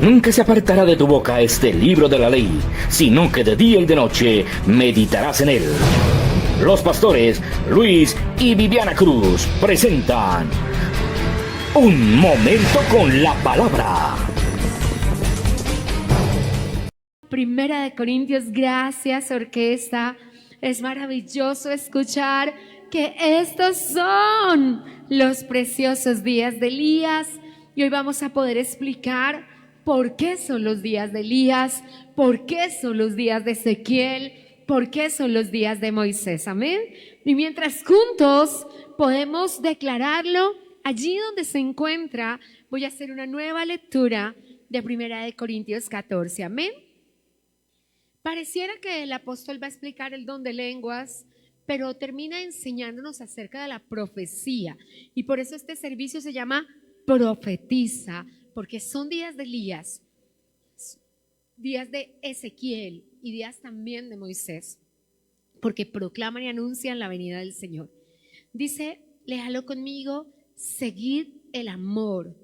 Nunca se apartará de tu boca este libro de la ley, sino que de día y de noche meditarás en él. Los pastores Luis y Viviana Cruz presentan Un Momento con la Palabra. Primera de Corintios, gracias orquesta. Es maravilloso escuchar que estos son los preciosos días de Elías. Y hoy vamos a poder explicar por qué son los días de Elías, por qué son los días de Ezequiel, por qué son los días de Moisés. Amén. Y mientras juntos podemos declararlo, allí donde se encuentra, voy a hacer una nueva lectura de Primera de Corintios 14. Amén. Pareciera que el apóstol va a explicar el don de lenguas, pero termina enseñándonos acerca de la profecía. Y por eso este servicio se llama Profetiza, porque son días de Elías, días de Ezequiel y días también de Moisés, porque proclaman y anuncian la venida del Señor. Dice, léalo conmigo, seguid el amor,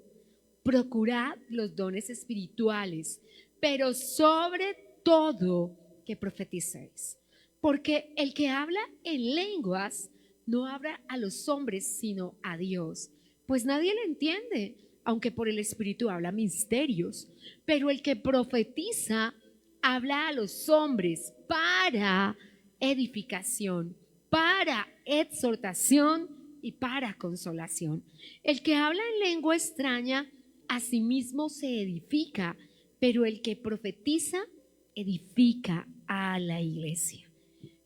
procurad los dones espirituales, pero sobre todo que profeticéis, porque el que habla en lenguas no habla a los hombres sino a Dios, pues nadie le entiende, aunque por el Espíritu habla misterios, pero el que profetiza habla a los hombres para edificación, para exhortación y para consolación. El que habla en lengua extraña a sí mismo se edifica, pero el que profetiza edifica a la iglesia.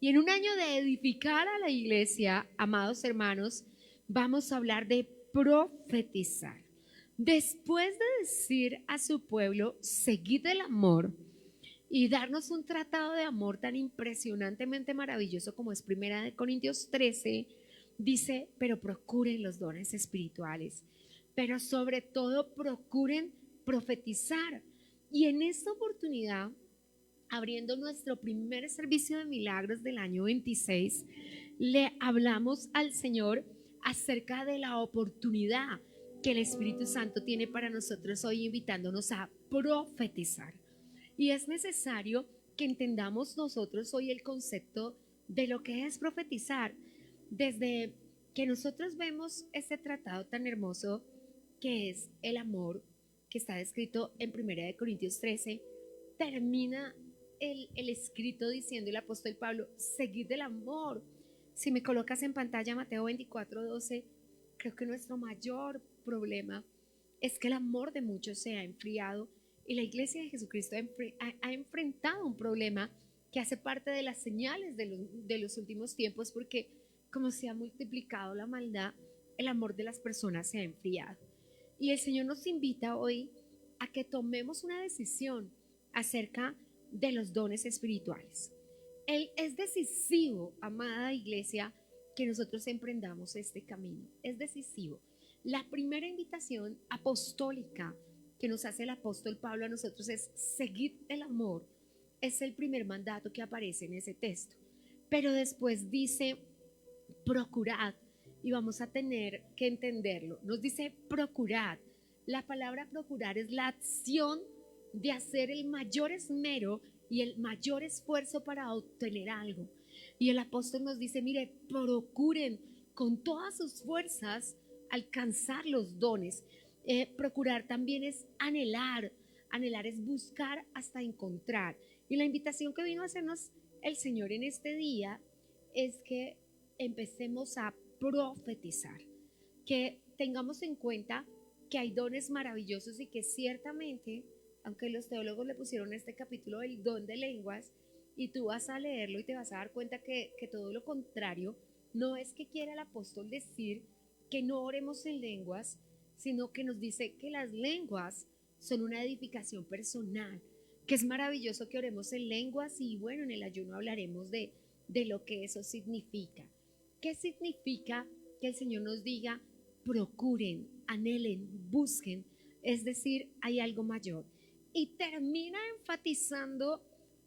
Y en un año de edificar a la iglesia, amados hermanos, vamos a hablar de profetizar. Después de decir a su pueblo, seguid el amor, y darnos un tratado de amor tan impresionantemente maravilloso como es Primera de Corintios 13, dice, pero procuren los dones espirituales, pero sobre todo procuren profetizar. Y en esta oportunidad, abriendo nuestro primer servicio de milagros del año 26, le hablamos al Señor acerca de la oportunidad que el Espíritu Santo tiene para nosotros hoy, invitándonos a profetizar. Y es necesario que entendamos nosotros hoy el concepto de lo que es profetizar, desde que nosotros vemos este tratado tan hermoso que es el amor, que está descrito en 1 Corintios 13, termina el escrito diciendo el apóstol Pablo, seguid el amor. Si me colocas en pantalla Mateo 24:12, creo que nuestro mayor problema es que el amor de muchos se ha enfriado y la iglesia de Jesucristo ha enfrentado un problema que hace parte de las señales de los últimos tiempos, porque como se ha multiplicado la maldad, el amor de las personas se ha enfriado. Y el Señor nos invita hoy a que tomemos una decisión acerca de los dones espirituales. Es decisivo, amada iglesia, que nosotros emprendamos este camino. Es decisivo. La primera invitación apostólica que nos hace el apóstol Pablo a nosotros es seguid el amor. Es el primer mandato que aparece en ese texto. Pero después dice procurad, y vamos a tener que entenderlo. Nos dice procurad. La palabra procurar es la acción de hacer el mayor esmero y el mayor esfuerzo para obtener algo. Y el apóstol nos dice, mire, procuren con todas sus fuerzas alcanzar los dones. Procurar también es anhelar. Anhelar es buscar hasta encontrar. Y la invitación que vino a hacernos el Señor en este día es que empecemos a profetizar, que tengamos en cuenta que hay dones maravillosos y que ciertamente, aunque los teólogos le pusieron este capítulo el don de lenguas, y tú vas a leerlo y te vas a dar cuenta que todo lo contrario, no es que quiera el apóstol decir que no oremos en lenguas, sino que nos dice que las lenguas son una edificación personal, que es maravilloso que oremos en lenguas y bueno, en el ayuno hablaremos de lo que eso significa. ¿Qué significa que el Señor nos diga procuren, anhelen, busquen? Es decir, hay algo mayor. Y termina enfatizando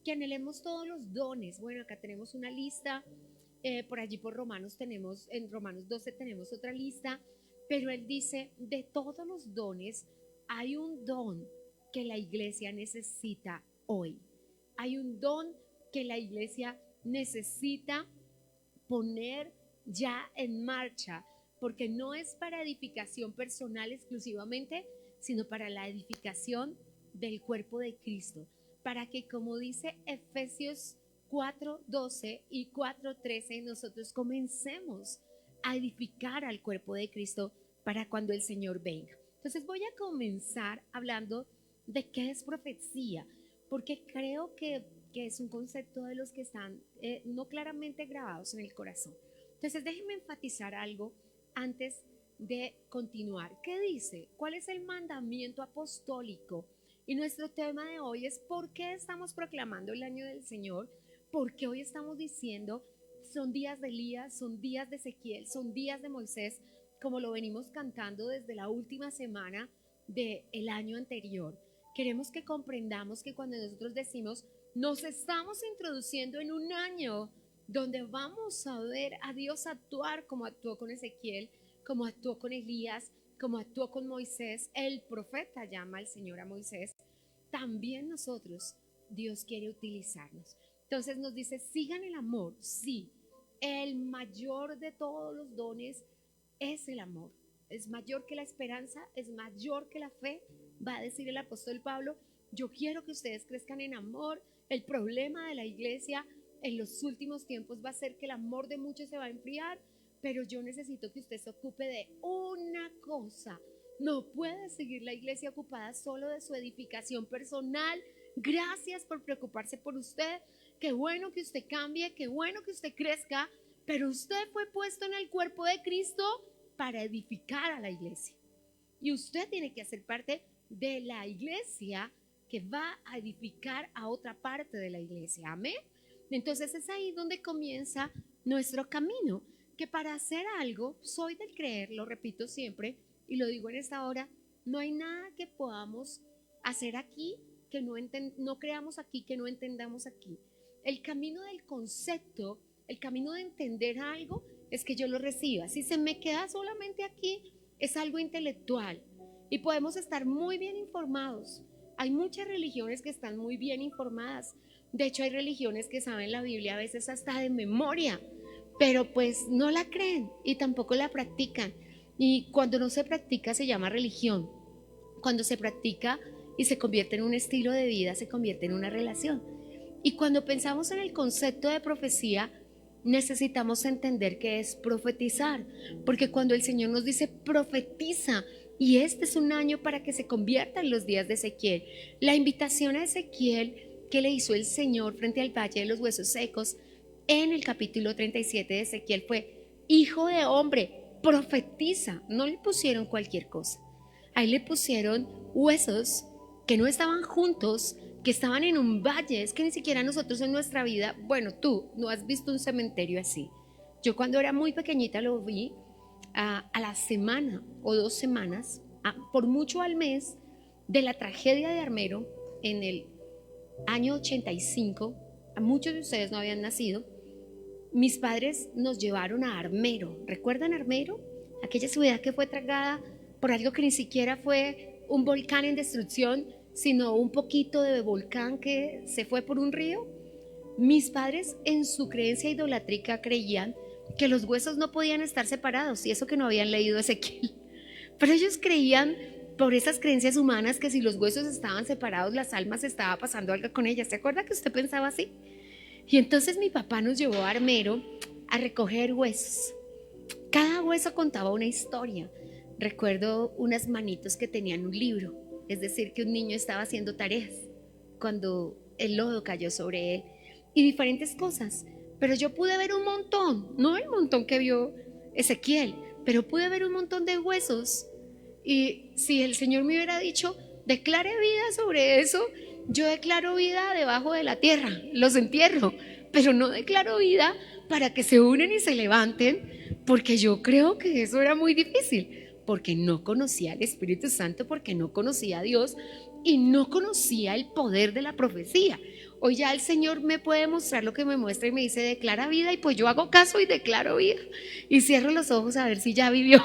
que anhelemos todos los dones. Bueno, acá tenemos una lista, por allí por Romanos en Romanos 12 tenemos otra lista, pero él dice, de todos los dones hay un don que la iglesia necesita hoy. Hay un don que la iglesia necesita poner ya en marcha, porque no es para edificación personal exclusivamente, sino para la edificación del cuerpo de Cristo, para que, como dice Efesios 4:12 y 4:13, nosotros comencemos a edificar al cuerpo de Cristo para cuando el Señor venga. Entonces voy a comenzar hablando de qué es profecía, porque creo que es un concepto de los que están no claramente grabados en el corazón. Entonces déjenme enfatizar algo antes de continuar. ¿Qué dice? ¿Cuál es el mandamiento apostólico? Y nuestro tema de hoy es ¿por qué estamos proclamando el año del Señor? Porque hoy estamos diciendo son días de Elías, son días de Ezequiel, son días de Moisés, como lo venimos cantando desde la última semana del año anterior. Queremos que comprendamos que cuando nosotros decimos nos estamos introduciendo en un año donde vamos a ver a Dios actuar como actuó con Ezequiel, como actuó con Elías, como actuó con Moisés, el profeta llama al Señor a Moisés, también nosotros Dios quiere utilizarnos. Entonces nos dice, sigan el amor. Sí, el mayor de todos los dones es el amor. Es mayor que la esperanza, es mayor que la fe, va a decir el apóstol Pablo. Yo quiero que ustedes crezcan en amor. El problema de la iglesia en los últimos tiempos va a ser que el amor de muchos se va a enfriar, pero yo necesito que usted se ocupe de una cosa. No puede seguir la iglesia ocupada solo de su edificación personal. Gracias por preocuparse por usted. Qué bueno que usted cambie, qué bueno que usted crezca, pero usted fue puesto en el cuerpo de Cristo para edificar a la iglesia. Y usted tiene que hacer parte de la iglesia que va a edificar a otra parte de la iglesia. Amén. Entonces es ahí donde comienza nuestro camino, que para hacer algo, soy del creer, lo repito siempre y lo digo en esta hora, no hay nada que podamos hacer aquí que no creamos aquí, que no entendamos aquí. El camino del concepto, el camino de entender algo es que yo lo reciba. Si se me queda solamente aquí, es algo intelectual y podemos estar muy bien informados. Hay muchas religiones que están muy bien informadas. De hecho, hay religiones que saben la Biblia a veces hasta de memoria, pero pues no la creen y tampoco la practican. Y cuando no se practica se llama religión. Cuando se practica y se convierte en un estilo de vida, se convierte en una relación. Y cuando pensamos en el concepto de profecía, necesitamos entender qué es profetizar, porque cuando el Señor nos dice profetiza, y este es un año para que se convierta en los días de Ezequiel, la invitación a Ezequiel que le hizo el Señor frente al valle de los huesos secos en el capítulo 37 de Ezequiel fue: hijo de hombre, profetiza. No le pusieron cualquier cosa, ahí le pusieron huesos que no estaban juntos, que estaban en un valle. Es que ni siquiera nosotros en nuestra vida, bueno, tú no has visto un cementerio así. Yo cuando era muy pequeñita lo vi a la semana o 2 semanas, por mucho al mes, de la tragedia de Armero en el año 85. A muchos de ustedes no habían nacido. Mis padres nos llevaron a Armero. ¿Recuerdan Armero? Aquella ciudad que fue tragada por algo que ni siquiera fue un volcán en destrucción, sino un poquito de volcán que se fue por un río. Mis padres, en su creencia idolátrica, creían que los huesos no podían estar separados, y eso que no habían leído Ezequiel. Pero ellos creían, por esas creencias humanas, que si los huesos estaban separados, las almas estaba pasando algo con ellas. ¿Se acuerda que usted pensaba así? Y entonces mi papá nos llevó a Armero a recoger huesos. Cada hueso contaba una historia. Recuerdo unas manitos que tenían un libro, es decir, que un niño estaba haciendo tareas cuando el lodo cayó sobre él, y diferentes cosas. Pero yo pude ver un montón, no el montón que vio Ezequiel, pero pude ver un montón de huesos. Y si el Señor me hubiera dicho, declare vida sobre eso, yo declaro vida debajo de la tierra, los entierro, pero no declaro vida para que se unen y se levanten, porque yo creo que eso era muy difícil. Porque no conocía al Espíritu Santo, porque no conocía a Dios y no conocía el poder de la profecía. Hoy ya el Señor me puede mostrar lo que me muestra y me dice declara vida, y pues yo hago caso y declaro vida y cierro los ojos a ver si ya vivió,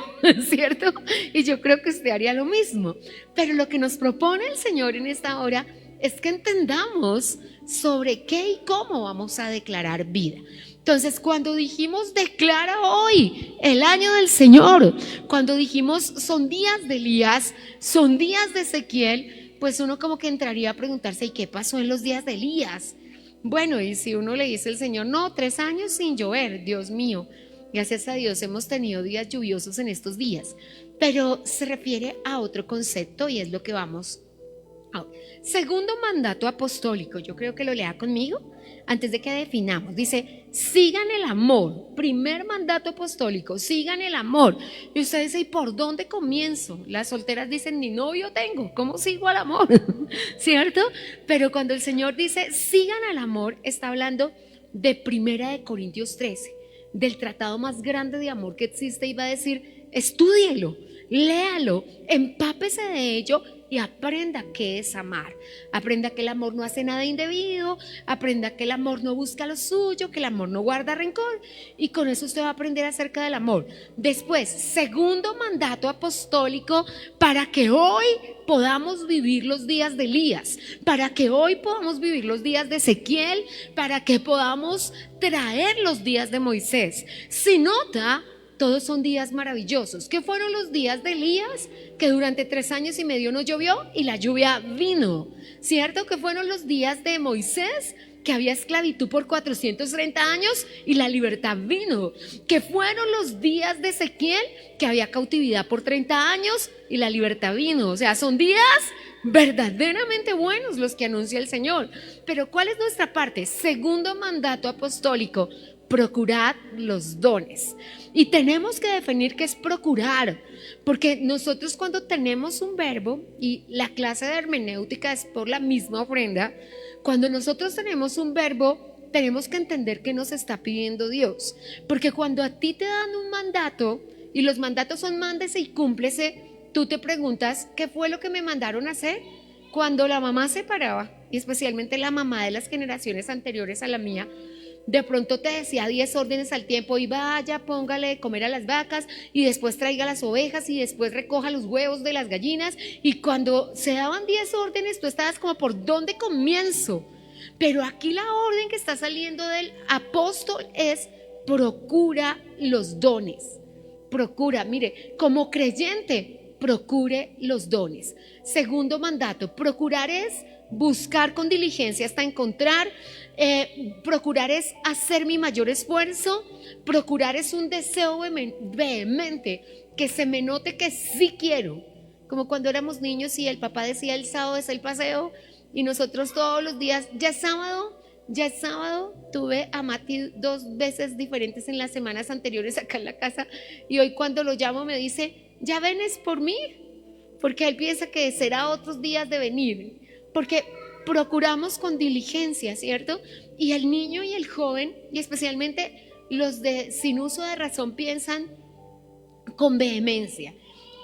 ¿cierto? Y yo creo que usted haría lo mismo. Pero lo que nos propone el Señor en esta hora es que entendamos sobre qué y cómo vamos a declarar vida. Entonces, cuando dijimos declara hoy el año del Señor, cuando dijimos son días de Elías, son días de Ezequiel, pues uno como que entraría a preguntarse ¿y qué pasó en los días de Elías? Bueno, y si uno le dice al Señor, no, 3 años sin llover, Dios mío, gracias a Dios hemos tenido días lluviosos en estos días, pero se refiere a otro concepto y es lo que vamos a ver. Segundo mandato apostólico, yo creo que lo lea conmigo antes de que definamos. Dice, sigan el amor. Primer mandato apostólico, sigan el amor. Y usted dice, ¿y por dónde comienzo? Las solteras dicen, ni novio tengo, ¿cómo sigo al amor? ¿Cierto? Pero cuando el Señor dice, sigan al amor, está hablando de Primera de Corintios 13, del tratado más grande de amor que existe, y va a decir, estúdielo, léalo, empápese de ello y aprenda qué es amar. Aprenda que el amor no hace nada indebido, aprenda que el amor no busca lo suyo, que el amor no guarda rencor, y con eso usted va a aprender acerca del amor. Después, segundo mandato apostólico, para que hoy podamos vivir los días de Elías, para que hoy podamos vivir los días de Ezequiel, para que podamos traer los días de Moisés. Si nota, todos son días maravillosos. ¿Qué fueron los días de Elías? Que durante 3 años y medio no llovió y la lluvia vino, ¿cierto? ¿Qué fueron los días de Moisés? Que había esclavitud por 430 años y la libertad vino. ¿Qué fueron los días de Ezequiel? Que había cautividad por 30 años y la libertad vino. O sea, son días verdaderamente buenos los que anuncia el Señor. Pero ¿cuál es nuestra parte? Segundo mandato apostólico, procurad los dones. Y tenemos que definir qué es procurar, porque nosotros cuando tenemos un verbo, y la clase de hermenéutica es por la misma ofrenda, cuando nosotros tenemos un verbo, tenemos que entender qué nos está pidiendo Dios. Porque cuando a ti te dan un mandato, y los mandatos son mándese y cúmplese, tú te preguntas, ¿qué fue lo que me mandaron a hacer? Cuando la mamá se paraba, y especialmente la mamá de las generaciones anteriores a la mía, de pronto te decía 10 órdenes al tiempo, y vaya, póngale de comer a las vacas, y después traiga las ovejas, y después recoja los huevos de las gallinas. Y cuando se daban 10 órdenes, tú estabas como, ¿por dónde comienzo? Pero aquí la orden que está saliendo del apóstol es, procura los dones. Procura, mire, como creyente, procure los dones. Segundo mandato, procurar es buscar con diligencia hasta encontrar. Procurar es hacer mi mayor esfuerzo. Procurar es un deseo vehemente, que se me note que sí quiero, como cuando éramos niños y el papá decía el sábado es el paseo, y nosotros todos los días, ya es sábado. Tuve a Mati 2 veces diferentes en las semanas anteriores acá en la casa, y hoy cuando lo llamo me dice, ¿ya vienes por mí? Porque él piensa que será otros días de venir, porque procuramos con diligencia, ¿cierto? Y el niño y el joven, y especialmente los de sin uso de razón, piensan con vehemencia.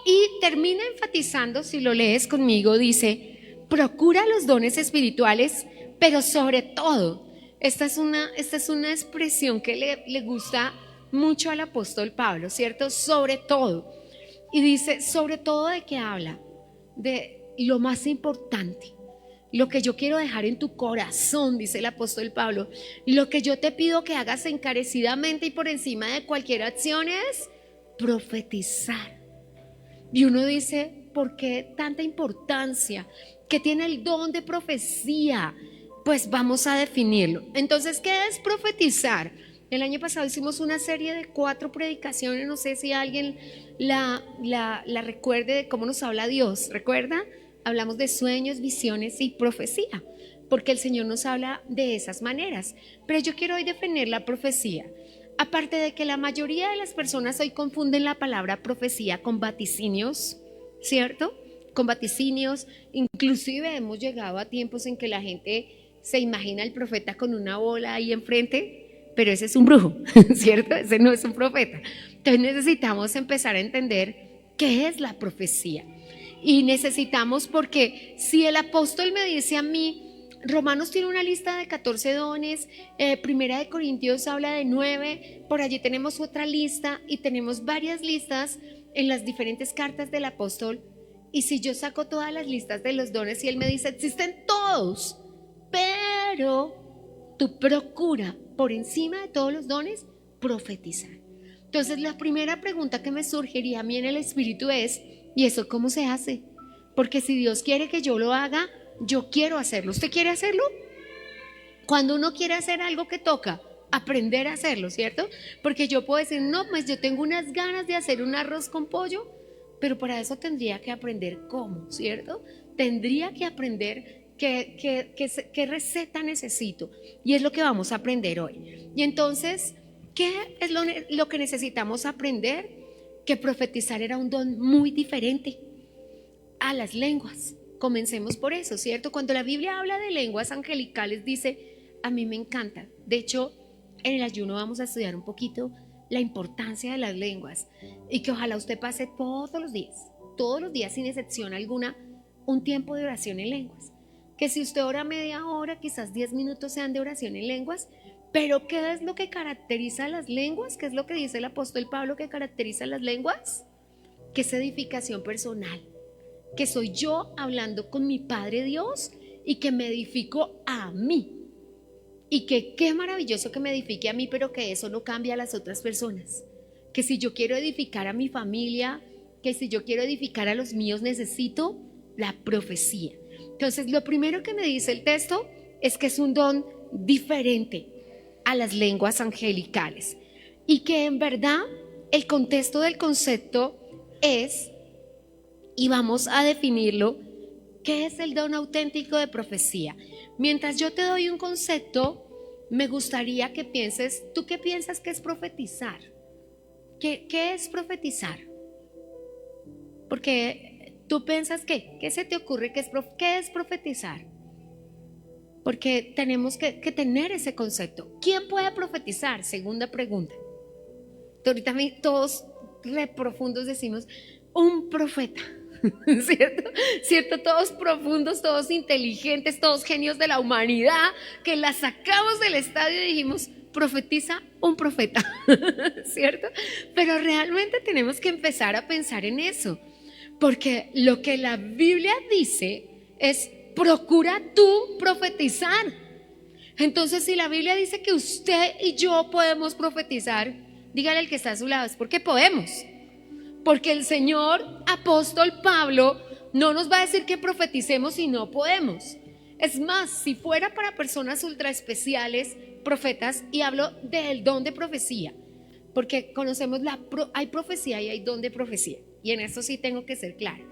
Y termina enfatizando, si lo lees conmigo, dice, procura los dones espirituales, pero sobre todo, esta es una expresión que le gusta mucho al apóstol Pablo, ¿cierto? Sobre todo. Y dice, sobre todo, ¿de qué habla? De lo más importante. Lo que yo quiero dejar en tu corazón, dice el apóstol Pablo, lo que yo te pido que hagas encarecidamente y por encima de cualquier acción es profetizar. Y uno dice, ¿por qué tanta importancia? ¿Qué tiene el don de profecía? Pues vamos a definirlo. Entonces, ¿qué es profetizar? El año pasado hicimos una serie de 4 predicaciones, no sé si alguien la recuerde, de cómo nos habla Dios, ¿recuerda? Hablamos de sueños, visiones y profecía, porque el Señor nos habla de esas maneras. Pero yo quiero hoy definir la profecía. Aparte de que la mayoría de las personas hoy confunden la palabra profecía con vaticinios, ¿cierto? Con vaticinios. Inclusive hemos llegado a tiempos en que la gente se imagina al profeta con una bola ahí enfrente, pero ese es un brujo, ¿cierto? Ese no es un profeta. Entonces necesitamos empezar a entender qué es la profecía. Y necesitamos, porque si el apóstol me dice a mí, Romanos tiene una lista de 14 dones, Primera de Corintios habla de 9, por allí tenemos otra lista y tenemos varias listas en las diferentes cartas del apóstol. Y si yo saco todas las listas de los dones y él me dice, existen todos, pero tú procura por encima de todos los dones profetizar. Entonces la primera pregunta que me surgiría a mí en el espíritu es, ¿y eso cómo se hace? Porque si Dios quiere que yo lo haga, yo quiero hacerlo. ¿Usted quiere hacerlo? Cuando uno quiere hacer algo, que toca aprender a hacerlo, ¿cierto? Porque yo puedo decir, no, pues yo tengo unas ganas de hacer un arroz con pollo, pero para eso tendría que aprender cómo, ¿cierto? Tendría que aprender qué receta necesito, y es lo que vamos a aprender hoy. Y entonces, ¿qué es lo que necesitamos aprender? Que profetizar era un don muy diferente a las lenguas. Comencemos por eso, ¿cierto? Cuando la Biblia habla de lenguas angelicales, dice, a mí me encanta. De hecho, en el ayuno vamos a estudiar un poquito la importancia de las lenguas, y que ojalá usted pase todos los días sin excepción alguna, un tiempo de oración en lenguas. Que si usted ora media hora, quizás 10 minutos sean de oración en lenguas. Pero ¿qué es lo que caracteriza a las lenguas? ¿Qué es lo que dice el apóstol Pablo que caracteriza a las lenguas? Que es edificación personal, que soy yo hablando con mi Padre Dios y que me edifico a mí. Y que qué maravilloso que me edifique a mí, pero que eso no cambie a las otras personas. Que si yo quiero edificar a mi familia, que si yo quiero edificar a los míos, necesito la profecía. Entonces, lo primero que me dice el texto es que es un don diferente a las lenguas angelicales, y que en verdad el contexto del concepto es, y vamos a definirlo, ¿qué es el don auténtico de profecía? Mientras yo te doy un concepto, me gustaría que pienses, ¿tú qué piensas que es profetizar? ¿Qué es profetizar? Porque tú piensas ¿qué se te ocurre qué es profetizar? Porque tenemos que tener ese concepto. ¿Quién puede profetizar? Segunda pregunta. Ahorita todos re profundos decimos, un profeta. ¿Cierto? Todos profundos, todos inteligentes, todos genios de la humanidad, que la sacamos del estadio y dijimos, profetiza un profeta, ¿cierto? Pero realmente tenemos que empezar a pensar en eso, porque lo que la Biblia dice es, procura tú profetizar. Entonces, si la Biblia dice que usted y yo podemos profetizar, dígale al que está a su lado, es porque podemos. Porque el Señor apóstol Pablo no nos va a decir que profeticemos si no podemos. Es más, si fuera para personas ultra especiales, profetas, y hablo del don de profecía, porque conocemos hay profecía y hay don de profecía, y en eso sí tengo que ser clara.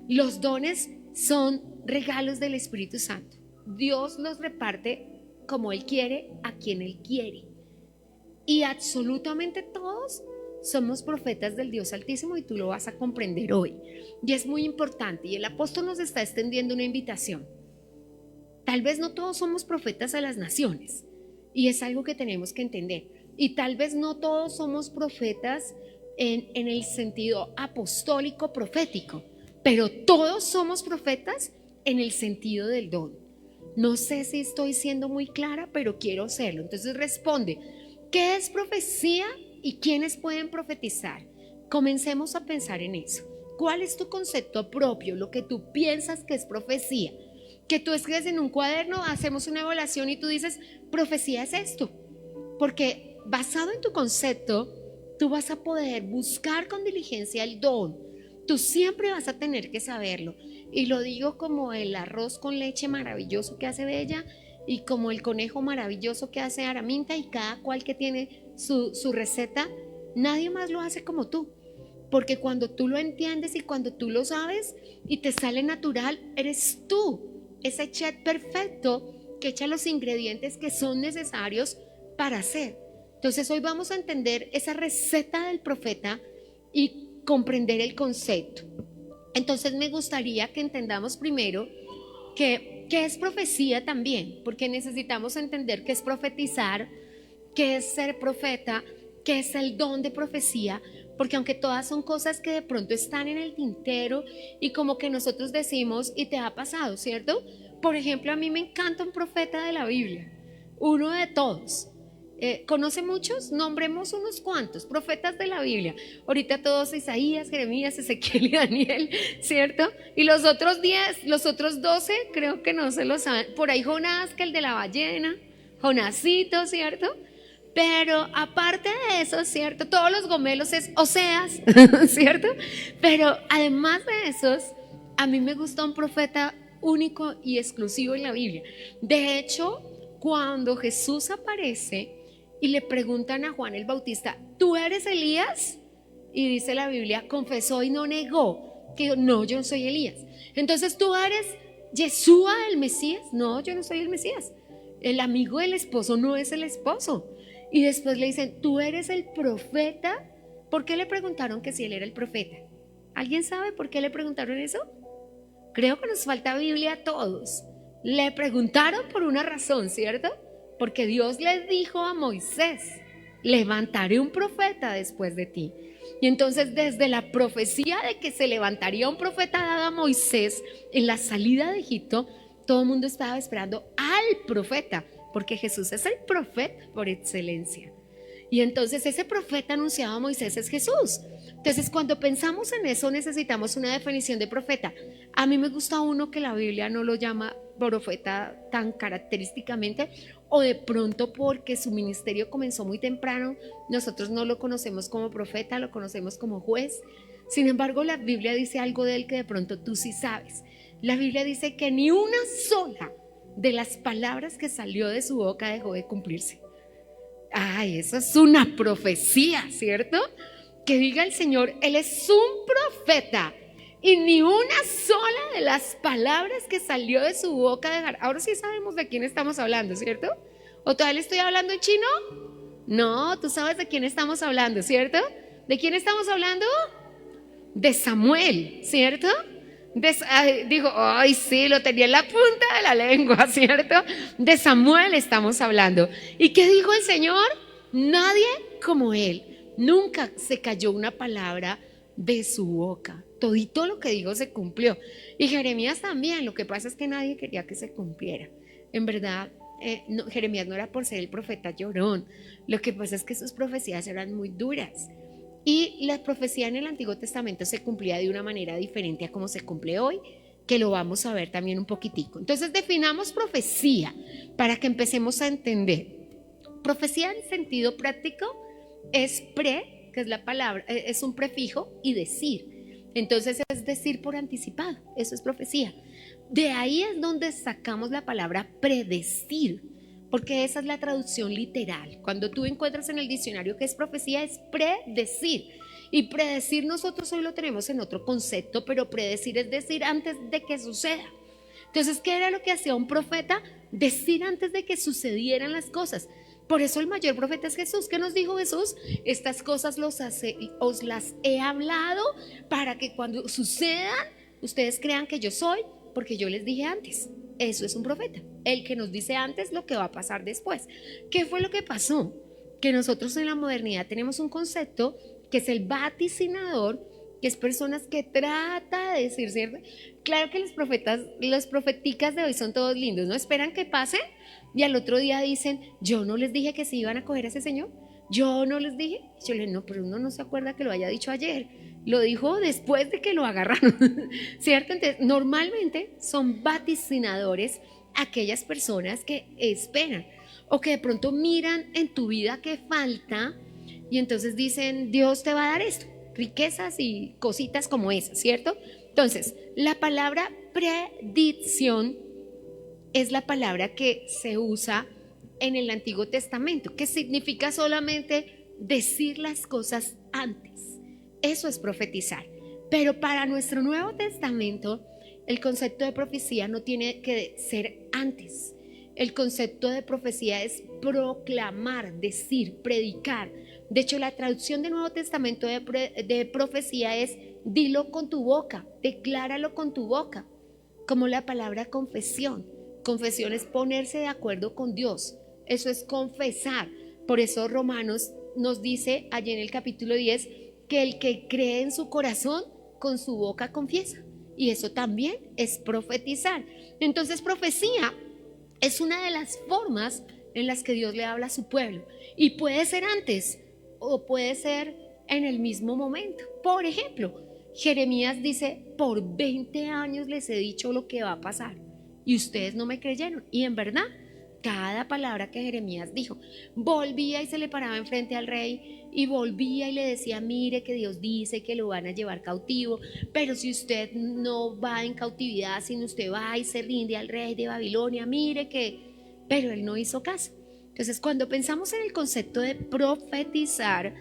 Los dones son regalos del Espíritu Santo. Dios los reparte como Él quiere, a quien Él quiere, y absolutamente todos somos profetas del Dios Altísimo, y tú lo vas a comprender hoy. Y es muy importante, y el apóstol nos está extendiendo una invitación. Tal vez no todos somos profetas a las naciones, y es algo que tenemos que entender. Y tal vez no todos somos profetas en el sentido apostólico profético, pero todos somos profetas en el sentido del don. No sé si estoy siendo muy clara, pero quiero serlo. Entonces responde, ¿qué es profecía? ¿Y quiénes pueden profetizar? Comencemos a pensar en eso. ¿Cuál es tu concepto propio? Lo que tú piensas que es profecía. Que tú escribes en un cuaderno, hacemos una evaluación y tú dices, profecía es esto. Porque basado en tu concepto, tú vas a poder buscar con diligencia el don. Tú siempre vas a tener que saberlo. Y lo digo como el arroz con leche maravilloso que hace Bella, y como el conejo maravilloso que hace Araminta, y cada cual que tiene su receta, nadie más lo hace como tú, porque cuando tú lo entiendes y cuando tú lo sabes y te sale natural, eres tú, ese chef perfecto que echa los ingredientes que son necesarios para hacer. Entonces hoy vamos a entender esa receta del profeta y comprender el concepto. Entonces me gustaría que entendamos primero qué es profecía también, porque necesitamos entender qué es profetizar, qué es ser profeta, qué es el don de profecía, porque aunque todas son cosas que de pronto están en el tintero y como que nosotros decimos y te ha pasado, ¿cierto? Por ejemplo, a mí me encanta un profeta de la Biblia, uno de todos. ¿Conoce muchos? Nombremos unos cuantos profetas de la Biblia. Ahorita todos: Isaías, Jeremías, Ezequiel y Daniel, ¿cierto? Y los otros 10, los otros 12, creo que no se los saben. Por ahí Jonás, que el de la ballena, Jonasito, ¿cierto? Pero aparte de eso, ¿cierto? Todos los gomelos es Oseas, ¿cierto? Pero además de esos, a mí me gusta un profeta único y exclusivo en la Biblia. De hecho, cuando Jesús aparece y le preguntan a Juan el Bautista: ¿tú eres Elías? Y dice la Biblia, confesó y no negó que no, yo no soy Elías. Entonces, ¿tú eres Yeshua el Mesías? No, yo no soy el Mesías. El amigo del esposo no es el esposo. Y después le dicen: ¿tú eres el profeta? ¿Por qué le preguntaron que si él era el profeta? ¿Alguien sabe por qué le preguntaron eso? Creo que nos falta Biblia a todos. Le preguntaron por una razón, ¿cierto? Porque Dios le dijo a Moisés: levantaré un profeta después de ti. Y entonces, desde la profecía de que se levantaría un profeta dada a Moisés en la salida de Egipto, todo el mundo estaba esperando al profeta, porque Jesús es el profeta por excelencia. Y entonces ese profeta anunciado a Moisés es Jesús. Entonces, cuando pensamos en eso, necesitamos una definición de profeta. A mí me gusta uno que la Biblia no lo llama profeta tan característicamente, o de pronto porque su ministerio comenzó muy temprano, nosotros no lo conocemos como profeta, lo conocemos como juez. Sin embargo, la Biblia dice algo de él que de pronto tú sí sabes. La Biblia dice que ni una sola de las palabras que salió de su boca dejó de cumplirse. Ay, eso es una profecía, ¿cierto? Que diga el Señor: Él es un profeta, y ni una sola de las palabras que salió de su boca dejar. Ahora sí sabemos de quién estamos hablando, ¿cierto? ¿O todavía le estoy hablando en chino? No, tú sabes de quién estamos hablando, ¿cierto? ¿De quién estamos hablando? De Samuel, ¿cierto? Dijo: ay, sí, lo tenía en la punta de la lengua, ¿cierto? De Samuel estamos hablando. ¿Y qué dijo el Señor? Nadie como él. Nunca se cayó una palabra de su boca. Todito lo que dijo se cumplió. Y Jeremías también. Lo que pasa es que nadie quería que se cumpliera. En verdad, no, Jeremías no era por ser el profeta llorón. Lo que pasa es que sus profecías eran muy duras. Y la profecía en el Antiguo Testamento se cumplía de una manera diferente a como se cumple hoy, que lo vamos a ver también un poquitico. Entonces, definamos profecía para que empecemos a entender. Profecía en sentido práctico es pre, que es la palabra, es un prefijo, y decir. Entonces es decir por anticipado, eso es profecía. De ahí es donde sacamos la palabra predecir, porque esa es la traducción literal. Cuando tú encuentras en el diccionario que es profecía, es predecir. Y predecir nosotros hoy lo tenemos en otro concepto, pero predecir es decir antes de que suceda. Entonces, ¿qué era lo que hacía un profeta? Decir antes de que sucedieran las cosas. Por eso el mayor profeta es Jesús. ¿Qué nos dijo Jesús? Estas cosas os las he hablado para que cuando sucedan, ustedes crean que yo soy, porque yo les dije antes. Eso es un profeta, el que nos dice antes lo que va a pasar después. ¿Qué fue lo que pasó? Que nosotros en la modernidad tenemos un concepto que es el vaticinador, que es personas que trata de decir, ¿cierto? Claro que los profeticas de hoy son todos lindos, ¿no? Esperan que pase y al otro día dicen: yo no les dije que se iban a coger a ese señor, yo no les dije. Yo le digo: no, pero uno no se acuerda que lo haya dicho ayer, lo dijo después de que lo agarraron, ¿cierto? Entonces, normalmente son vaticinadores aquellas personas que esperan o que de pronto miran en tu vida que falta y entonces dicen: Dios te va a dar esto, riquezas y cositas como esas, ¿cierto? Entonces, la palabra predicción es la palabra que se usa en el Antiguo Testamento, que significa solamente decir las cosas antes. Eso es profetizar. Pero para nuestro Nuevo Testamento, el concepto de profecía no tiene que ser antes. El concepto de profecía es proclamar, decir, predicar. De hecho, la traducción del Nuevo Testamento de profecía es: dilo con tu boca, decláralo con tu boca. Como la palabra confesión. Confesión es ponerse de acuerdo con Dios. Eso es confesar. Por eso Romanos nos dice allí en el capítulo 10 que el que cree en su corazón, con su boca confiesa. Y eso también es profetizar. Entonces, profecía es una de las formas en las que Dios le habla a su pueblo. Y puede ser antes o puede ser en el mismo momento. Por ejemplo, Jeremías dice, por 20 años les he dicho lo que va a pasar y ustedes no me creyeron. Y en verdad, cada palabra que Jeremías dijo, volvía y se le paraba enfrente al rey y volvía y le decía, mire que Dios dice que lo van a llevar cautivo, pero si usted no va en cautividad, sino usted va y se rinde al rey de Babilonia, mire que... Pero él no hizo caso. Entonces, cuando pensamos en el concepto de profetizar,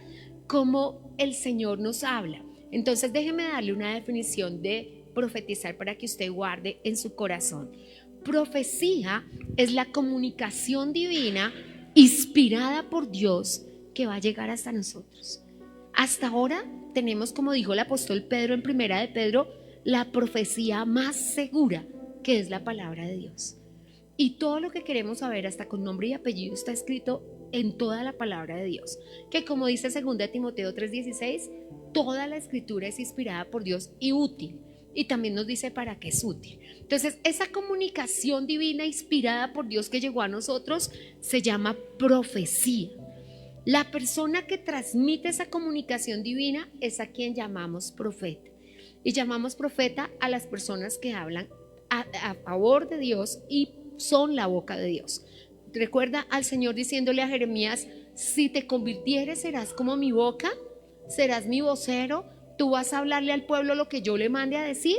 cómo el Señor nos habla, entonces déjeme darle una definición de profetizar para que usted guarde en su corazón. Profecía es la comunicación divina inspirada por Dios que va a llegar hasta nosotros. Hasta ahora tenemos, como dijo el apóstol Pedro en Primera de Pedro, la profecía más segura, que es la palabra de Dios. Y todo lo que queremos saber, hasta con nombre y apellido, está escrito en toda la palabra de Dios, que como dice 2 Timoteo 3:16, toda la escritura es inspirada por Dios y útil. Y también nos dice para qué es útil. Entonces, esa comunicación divina inspirada por Dios que llegó a nosotros se llama profecía. La persona que transmite esa comunicación divina es a quien llamamos profeta. Y llamamos profeta a las personas que hablan a favor de Dios y son la boca de Dios. Recuerda al Señor diciéndole a Jeremías, si te convirtieres serás como mi boca, serás mi vocero, tú vas a hablarle al pueblo lo que yo le mande a decir.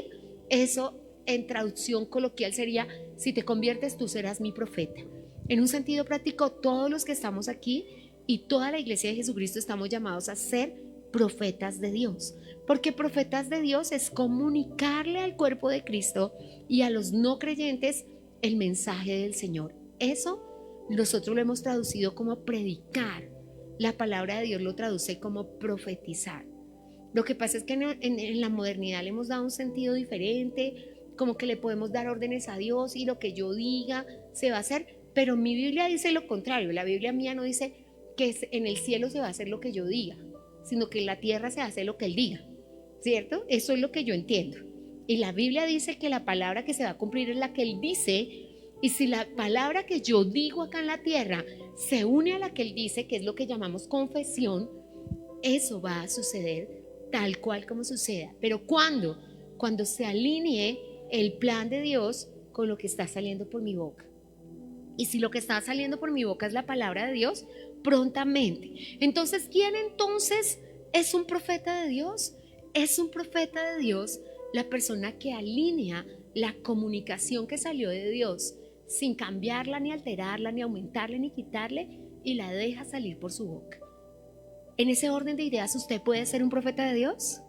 Eso en traducción coloquial sería, si te conviertes tú serás mi profeta. En un sentido práctico, todos los que estamos aquí y toda la iglesia de Jesucristo estamos llamados a ser profetas de Dios, porque profetas de Dios es comunicarle al cuerpo de Cristo y a los no creyentes el mensaje del Señor. Eso nosotros lo hemos traducido como predicar. La palabra de Dios lo traduce como profetizar. Lo que pasa es que en la modernidad le hemos dado un sentido diferente, como que le podemos dar órdenes a Dios y lo que yo diga se va a hacer, pero mi Biblia dice lo contrario. La Biblia mía no dice que en el cielo se va a hacer lo que yo diga, sino que en la tierra se hace lo que Él diga, ¿cierto? Eso es lo que yo entiendo. Y la Biblia dice que la palabra que se va a cumplir es la que Él dice, y si la palabra que yo digo acá en la tierra se une a la que Él dice, que es lo que llamamos confesión, eso va a suceder tal cual como suceda. Pero ¿cuándo? Cuando se alinee el plan de Dios con lo que está saliendo por mi boca. Y si lo que está saliendo por mi boca es la palabra de Dios, prontamente. Entonces, ¿quién entonces es un profeta de Dios? Es un profeta de Dios la persona que alinea la comunicación que salió de Dios sin cambiarla, ni alterarla, ni aumentarle, ni quitarle, y la deja salir por su boca. En ese orden de ideas, ¿usted puede ser un profeta de Dios?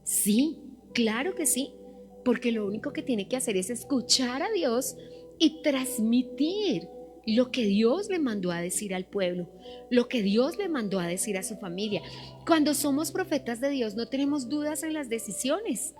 Sí, claro que sí, porque lo único que tiene que hacer es escuchar a Dios y transmitir lo que Dios le mandó a decir al pueblo, lo que Dios le mandó a decir a su familia. Cuando somos profetas de Dios no tenemos dudas en las decisiones.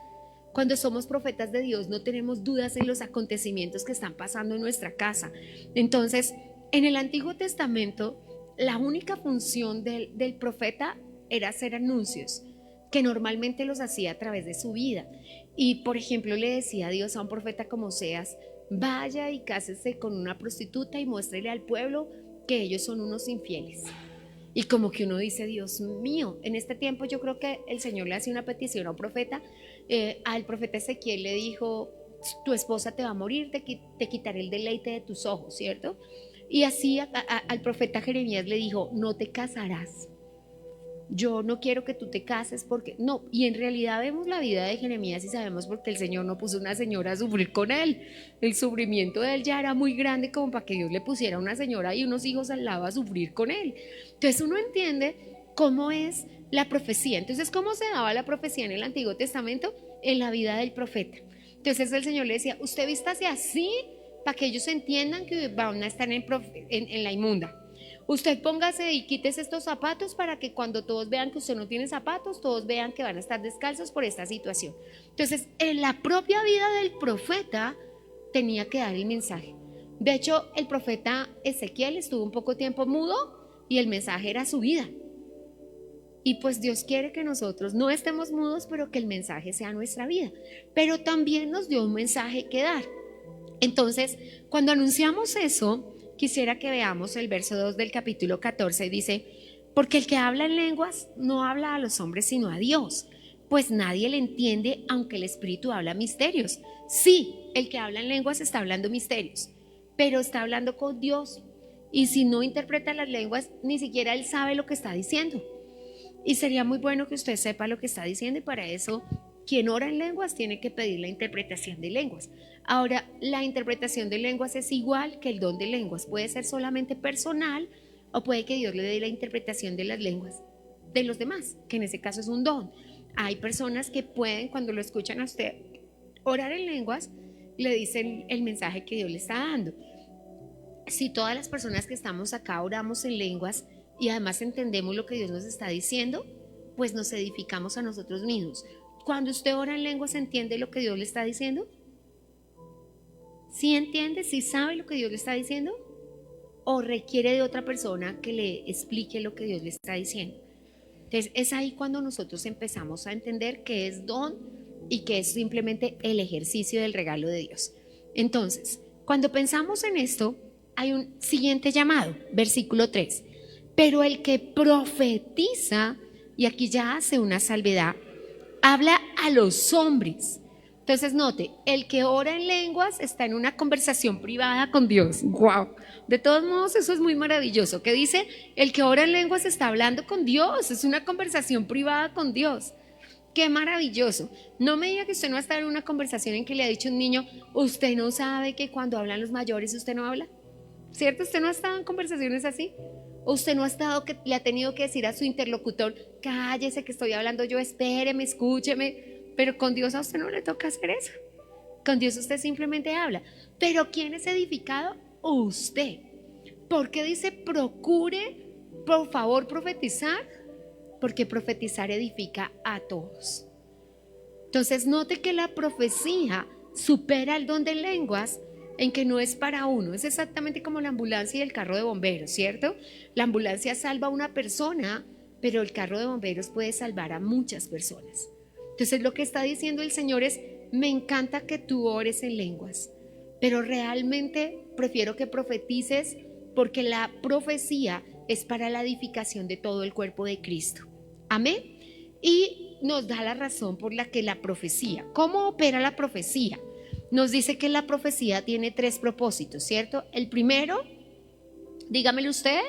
Cuando somos profetas de Dios no tenemos dudas en los acontecimientos que están pasando en nuestra casa. Entonces, en el Antiguo Testamento, la única función del profeta era hacer anuncios, que normalmente los hacía a través de su vida. Y, por ejemplo, le decía a Dios a un profeta como Oseas, vaya y cásese con una prostituta y muéstrele al pueblo que ellos son unos infieles. Y como que uno dice, Dios mío, en este tiempo yo creo que el Señor le hace una petición a un profeta. Al profeta Ezequiel le dijo, tu esposa te va a morir, te quitaré el deleite de tus ojos, ¿cierto? Y así al profeta Jeremías le dijo, no te casarás. Yo no quiero que tú te cases porque no. Y en realidad vemos la vida de Jeremías y sabemos por qué el Señor no puso una señora a sufrir con él. El sufrimiento de él ya era muy grande como para que Dios le pusiera una señora y unos hijos al lado a sufrir con él. Entonces uno entiende cómo es la profecía. Entonces, ¿cómo se daba la profecía en el Antiguo Testamento? En la vida del profeta. Entonces el Señor le decía, usted vístase así para que ellos entiendan que van a estar en la inmunda. Usted póngase y quítese estos zapatos para que cuando todos vean que usted no tiene zapatos, todos vean que van a estar descalzos por esta situación. Entonces, en la propia vida del profeta tenía que dar el mensaje. De hecho, el profeta Ezequiel estuvo un poco tiempo mudo y el mensaje era su vida. Y pues Dios quiere que nosotros no estemos mudos, pero que el mensaje sea nuestra vida. Pero también nos dio un mensaje que dar. Entonces, cuando anunciamos eso, quisiera que veamos el verso 2 del capítulo 14. Dice, porque el que habla en lenguas no habla a los hombres sino a Dios, pues nadie le entiende aunque el Espíritu habla misterios. Sí, el que habla en lenguas está hablando misterios, pero está hablando con Dios. Y si no interpreta las lenguas, ni siquiera él sabe lo que está diciendo. Y sería muy bueno que usted sepa lo que está diciendo, y para eso quien ora en lenguas tiene que pedir la interpretación de lenguas. Ahora, la interpretación de lenguas es igual que el don de lenguas. Puede ser solamente personal o puede que Dios le dé la interpretación de las lenguas de los demás, que en ese caso es un don. Hay personas que pueden, cuando lo escuchan a usted orar en lenguas, le dicen el mensaje que Dios le está dando. Si todas las personas que estamos acá oramos en lenguas y además entendemos lo que Dios nos está diciendo, pues nos edificamos a nosotros mismos. Cuando usted ora en lenguas, ¿entiende lo que Dios le está diciendo? ¿Sí entiende? ¿Sí sabe lo que Dios le está diciendo? ¿O requiere de otra persona que le explique lo que Dios le está diciendo? Entonces es ahí cuando nosotros empezamos a entender que es don y que es simplemente el ejercicio del regalo de Dios. Entonces, cuando pensamos en esto, hay un siguiente llamado, versículo 3. Pero el que profetiza, y aquí ya hace una salvedad, habla a los hombres. Entonces note, el que ora en lenguas está en una conversación privada con Dios. ¡Wow! De todos modos, eso es muy maravilloso. ¿Qué dice? El que ora en lenguas está hablando con Dios, es una conversación privada con Dios. ¡Qué maravilloso! No me diga que usted no ha estado en una conversación en que le ha dicho un niño, usted no sabe que cuando hablan los mayores usted no habla. ¿Cierto? ¿Usted no ha estado en conversaciones así? ¿O usted no ha estado que le ha tenido que decir a su interlocutor, cállese que estoy hablando yo, espéreme, escúcheme? Pero con Dios a usted no le toca hacer eso. Con Dios usted simplemente habla. Pero ¿quién es edificado? Usted. ¿Por qué dice procure, por favor, profetizar? Porque profetizar edifica a todos. Entonces note que la profecía supera el don de lenguas en que no es para uno. Es exactamente como la ambulancia y el carro de bomberos, ¿cierto? La ambulancia salva a una persona, pero el carro de bomberos puede salvar a muchas personas. Entonces lo que está diciendo el Señor es, me encanta que tú ores en lenguas, pero realmente prefiero que profetices, porque la profecía es para la edificación de todo el cuerpo de Cristo. Amén. Y nos da la razón por la que la profecía, ¿cómo opera la profecía? Nos dice que la profecía tiene 3 propósitos, ¿cierto? El primero, dígamelo usted,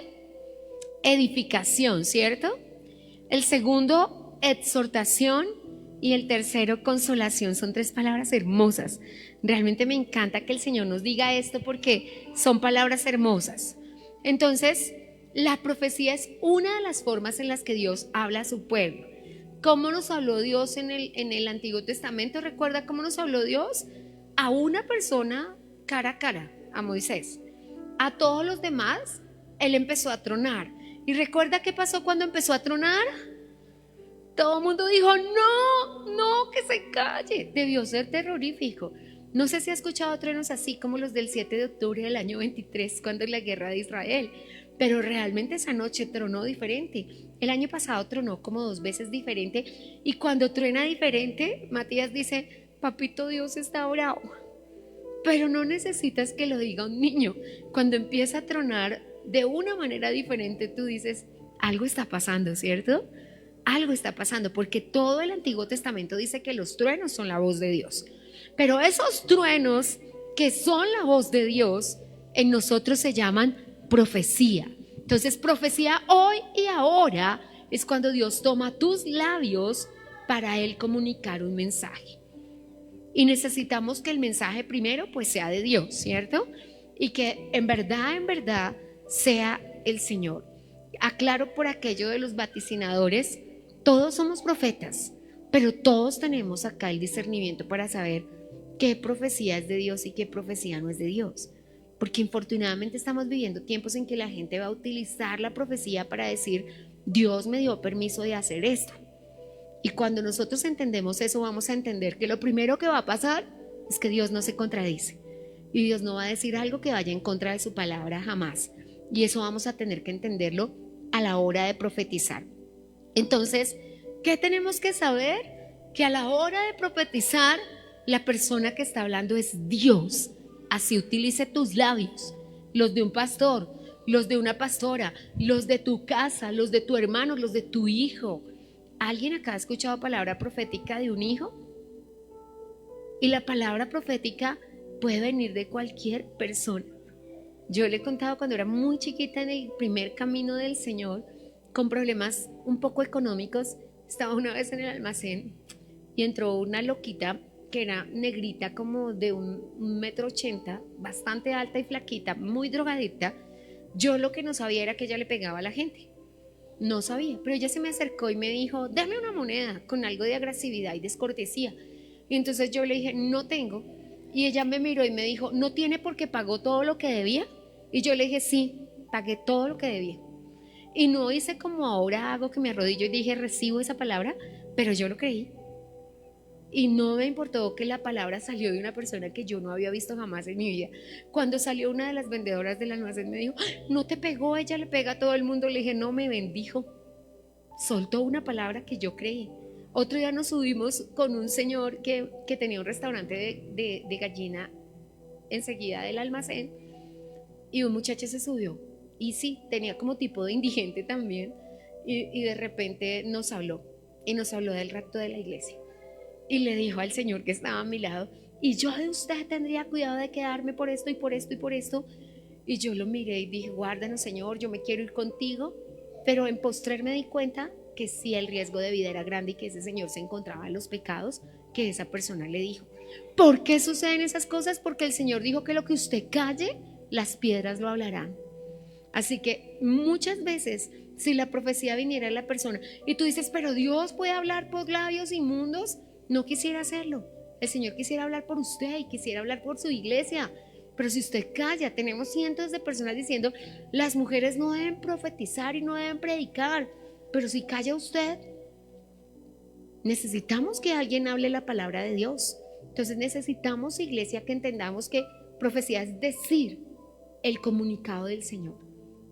edificación, ¿cierto? El segundo, exhortación. Y el tercero, consolación. Son 3 palabras hermosas. Realmente me encanta que el Señor nos diga esto porque son palabras hermosas. Entonces, la profecía es una de las formas en las que Dios habla a su pueblo. ¿Cómo nos habló Dios en el Antiguo Testamento? ¿Recuerda cómo nos habló Dios? A una persona cara a cara, a Moisés. A todos los demás, él empezó a tronar. ¿Y recuerda qué pasó cuando empezó a tronar? Todo el mundo dijo, no, que se calle. Debió ser terrorífico. No sé si ha escuchado truenos así como los del 7 de octubre del año 23, cuando es la guerra de Israel. Pero realmente esa noche tronó diferente. El año pasado tronó como 2 veces diferente. Y cuando truena diferente, Matías dice, papito Dios está bravo. Pero no necesitas que lo diga un niño. Cuando empieza a tronar de una manera diferente, tú dices, algo está pasando, ¿cierto? Algo está pasando, porque todo el Antiguo Testamento dice que los truenos son la voz de Dios. Pero esos truenos que son la voz de Dios, en nosotros se llaman profecía. Entonces, profecía hoy y ahora es cuando Dios toma tus labios para Él comunicar un mensaje. Y necesitamos que el mensaje primero pues sea de Dios, ¿cierto? Y que en verdad sea el Señor. Aclaro por aquello de los vaticinadores, todos somos profetas, pero todos tenemos acá el discernimiento para saber qué profecía es de Dios y qué profecía no es de Dios. Porque infortunadamente estamos viviendo tiempos en que la gente va a utilizar la profecía para decir, Dios me dio permiso de hacer esto. Y cuando nosotros entendemos eso, vamos a entender que lo primero que va a pasar es que Dios no se contradice. Y Dios no va a decir algo que vaya en contra de su palabra jamás. Y eso vamos a tener que entenderlo a la hora de profetizar. Entonces, ¿qué tenemos que saber? Que a la hora de profetizar, la persona que está hablando es Dios. Así utilice tus labios, los de un pastor, los de una pastora, los de tu casa, los de tu hermano, los de tu hijo. ¿Alguien acá ha escuchado palabra profética de un hijo? Y la palabra profética puede venir de cualquier persona. Yo le he contado cuando era muy chiquita en el primer camino del Señor, con problemas un poco económicos, estaba una vez en el almacén y entró una loquita que era negrita, como de 1,80 m, bastante alta y flaquita, muy drogadicta. Yo lo que no sabía era que ella le pegaba a la gente. No sabía, pero ella se me acercó y me dijo, dame una moneda, con algo de agresividad y descortesía. Y entonces yo le dije, no tengo. Y ella me miró y me dijo, ¿no tiene porque pagó todo lo que debía? Y yo le dije, sí, pagué todo lo que debía. Y no hice como ahora hago, que me arrodillo y dije, recibo esa palabra, pero yo lo creí. Y no me importó que la palabra salió de una persona que yo no había visto jamás en mi vida. Cuando salió una de las vendedoras del almacén me dijo, no te pegó, ella le pega a todo el mundo. Le dije, no, me bendijo. Soltó una palabra que yo creí. Otro día nos subimos con un señor que tenía un restaurante de gallina enseguida del almacén, y un muchacho se subió. Y sí, tenía como tipo de indigente también. Y de repente nos habló. Y nos habló del rapto de la iglesia. Y le dijo al señor que estaba a mi lado, y yo de usted tendría cuidado de quedarme por esto y por esto y por esto. Y yo lo miré y dije, guárdanos, Señor, yo me quiero ir contigo. Pero en postrer me di cuenta que sí, el riesgo de vida era grande y que ese señor se encontraba en los pecados que esa persona le dijo. ¿Por qué suceden esas cosas? Porque el Señor dijo que lo que usted calle, las piedras lo hablarán. Así que muchas veces, si la profecía viniera a la persona y tú dices, pero Dios puede hablar por labios inmundos, no quisiera hacerlo. El Señor quisiera hablar por usted y quisiera hablar por su iglesia. Pero si usted calla, tenemos cientos de personas diciendo, las mujeres no deben profetizar y no deben predicar. Pero si calla usted, necesitamos que alguien hable la palabra de Dios. Entonces necesitamos, iglesia, que entendamos que profecía es decir el comunicado del Señor.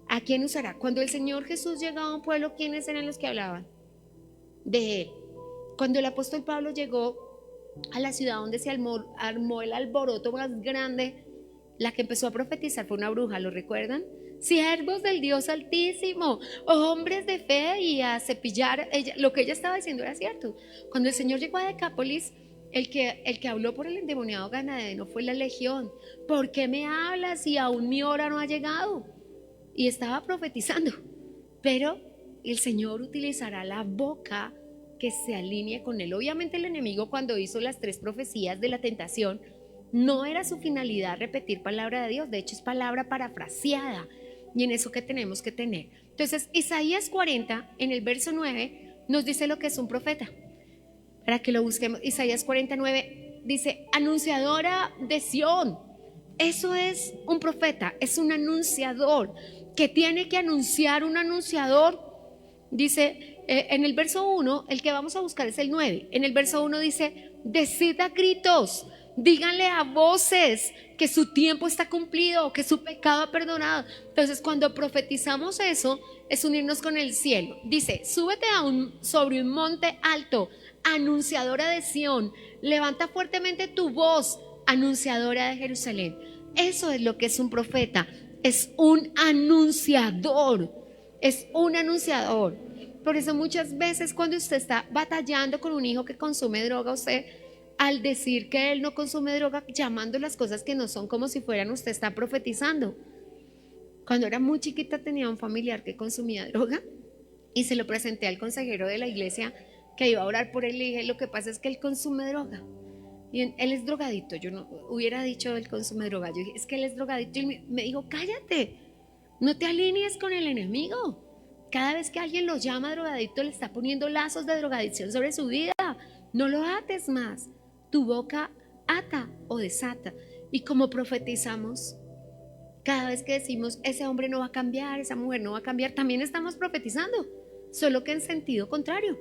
¿A quién usará? Cuando el Señor Jesús llegaba a un pueblo, ¿quiénes eran los que hablaban? De Él. Cuando el apóstol Pablo llegó a la ciudad donde se armó el alboroto más grande, la que empezó a profetizar fue una bruja, ¿lo recuerdan? Siervos del Dios Altísimo, hombres de fe, y a cepillar. Lo que ella estaba diciendo era cierto. Cuando el Señor llegó a Decápolis, el que habló por el endemoniado Gadareno fue la legión. ¿Por qué me hablas y aún mi hora no ha llegado? Y estaba profetizando. Pero el Señor utilizará la boca que se alinee con Él. Obviamente el enemigo, cuando hizo las 3 profecías de la tentación, no era su finalidad repetir palabra de Dios. De hecho, es palabra parafraseada. Y en eso que tenemos que tener. Entonces, Isaías 40, en el verso 9, nos dice lo que es un profeta. Para que lo busquemos, Isaías 49 dice, anunciadora de Sión. Eso es un profeta, es un anunciador. Que tiene que anunciar un anunciador. Dice, en el verso 1, el que vamos a buscar es el 9. En el verso 1 dice, decid a gritos, díganle a voces que su tiempo está cumplido, que su pecado ha perdonado. Entonces, cuando profetizamos eso, es unirnos con el cielo. Dice, súbete sobre un monte alto, anunciadora de Sión, levanta fuertemente tu voz, anunciadora de Jerusalén. Eso es lo que es un profeta, es un anunciador, es un anunciador. Por eso muchas veces cuando usted está batallando con un hijo que consume droga, usted, al decir que él no consume droga, llamando las cosas que no son como si fueran, usted está profetizando. Cuando era muy chiquita tenía un familiar que consumía droga y se lo presenté al consejero de la iglesia que iba a orar por él. Le dije, lo que pasa es que él consume droga y él es drogadito. Yo no hubiera dicho él consume droga, yo dije, es que él es drogadito. Y me dijo, cállate, no te alinees con el enemigo. Cada vez que alguien lo llama drogadicto, le está poniendo lazos de drogadicción sobre su vida. No lo ates más. Tu boca ata o desata. Y como profetizamos, cada vez que decimos ese hombre no va a cambiar, esa mujer no va a cambiar, también estamos profetizando, solo que en sentido contrario.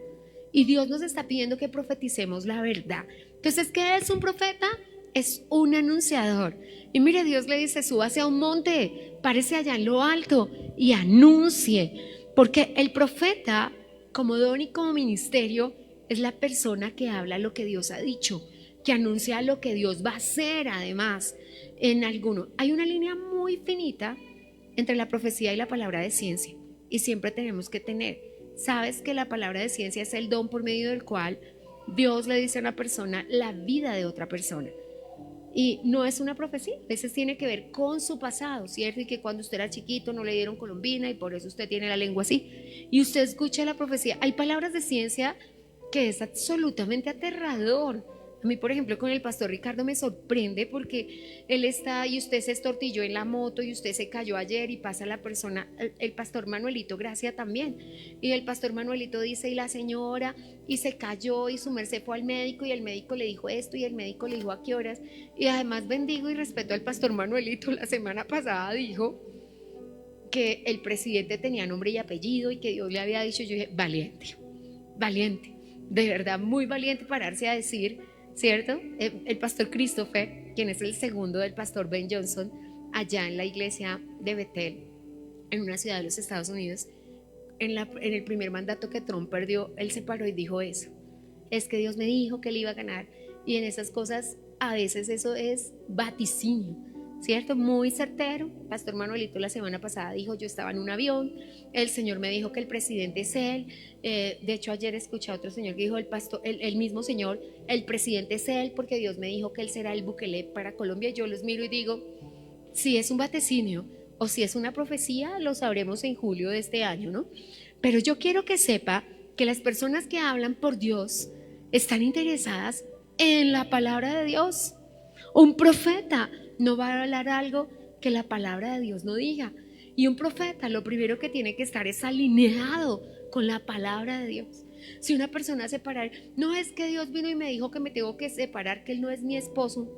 Y Dios nos está pidiendo que profeticemos la verdad. Entonces, ¿qué es un profeta? Es un anunciador. Y mire, Dios le dice, súbase a un monte, párese allá en lo alto y anuncie. Porque el profeta como don y como ministerio, es la persona que habla lo que Dios ha dicho, que anuncia lo que Dios va a hacer. Además, hay una línea muy finita entre la profecía y la palabra de ciencia, y siempre tenemos que sabes que la palabra de ciencia es el don por medio del cual Dios le dice a una persona la vida de otra persona. Y no es una profecía, a veces tiene que ver con su pasado, ¿cierto? Y que cuando usted era chiquito no le dieron colombina y por eso usted tiene la lengua así. Y usted escucha la profecía. Hay palabras de ciencia que es absolutamente aterrador. A mí, por ejemplo, con el pastor Ricardo me sorprende porque él está y usted se estortilló en la moto y usted se cayó ayer y pasa la persona, el pastor Manuelito Gracia también. Y el pastor Manuelito dice, y la señora, y se cayó y su merced fue al médico y el médico le dijo esto y el médico le dijo a qué horas. Y además bendigo y respeto al pastor Manuelito. La semana pasada dijo que el presidente tenía nombre y apellido y que Dios le había dicho. Yo dije, valiente, de verdad muy valiente pararse a decir, ¿cierto? El pastor Christopher, quien es el segundo del pastor Ben Johnson, allá en la iglesia de Bethel, en una ciudad de los Estados Unidos, en el primer mandato que Trump perdió, él se paró y dijo eso, es que Dios me dijo que él iba a ganar. Y en esas cosas a veces eso es vaticinio, ¿cierto? Muy certero. Pastor Manuelito la semana pasada dijo, yo estaba en un avión, el Señor me dijo que el presidente es él. De hecho ayer escuché a otro señor que dijo, el mismo Señor, el presidente es él porque Dios me dijo que él será el Bukele para Colombia. Yo los miro y digo, si es un vaticinio o si es una profecía, lo sabremos en julio de este año, ¿no? Pero yo quiero que sepa que las personas que hablan por Dios están interesadas en la palabra de Dios. Un profeta no va a hablar algo que la palabra de Dios no diga. Y un profeta lo primero que tiene que estar es alineado con la palabra de Dios. Si una persona separar, no es que Dios vino y me dijo que me tengo que separar, que él no es mi esposo,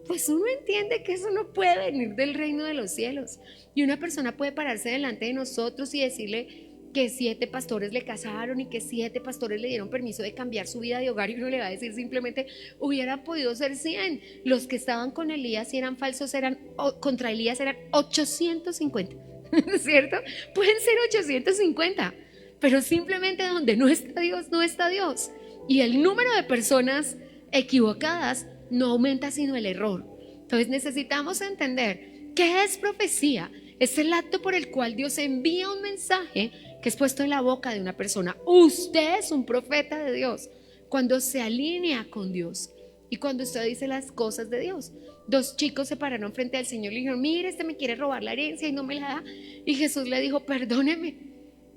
pues uno entiende que eso no puede venir del reino de los cielos. Y una persona puede pararse delante de nosotros y decirle que 7 pastores le casaron y que 7 pastores le dieron permiso de cambiar su vida de hogar, y uno le va a decir simplemente, hubieran podido ser 100. Los que estaban con Elías, si eran falsos, contra Elías eran 850, ¿cierto? Pueden ser 850, pero simplemente donde no está Dios, no está Dios. Y el número de personas equivocadas no aumenta sino el error. Entonces necesitamos entender qué es profecía. Es el acto por el cual Dios envía un mensaje que es puesto en la boca de una persona. Usted es un profeta de Dios cuando se alinea con Dios y cuando usted dice las cosas de Dios. 2 chicos se pararon frente al Señor y le dijeron, mire, este me quiere robar la herencia y no me la da. Y Jesús le dijo, perdóneme,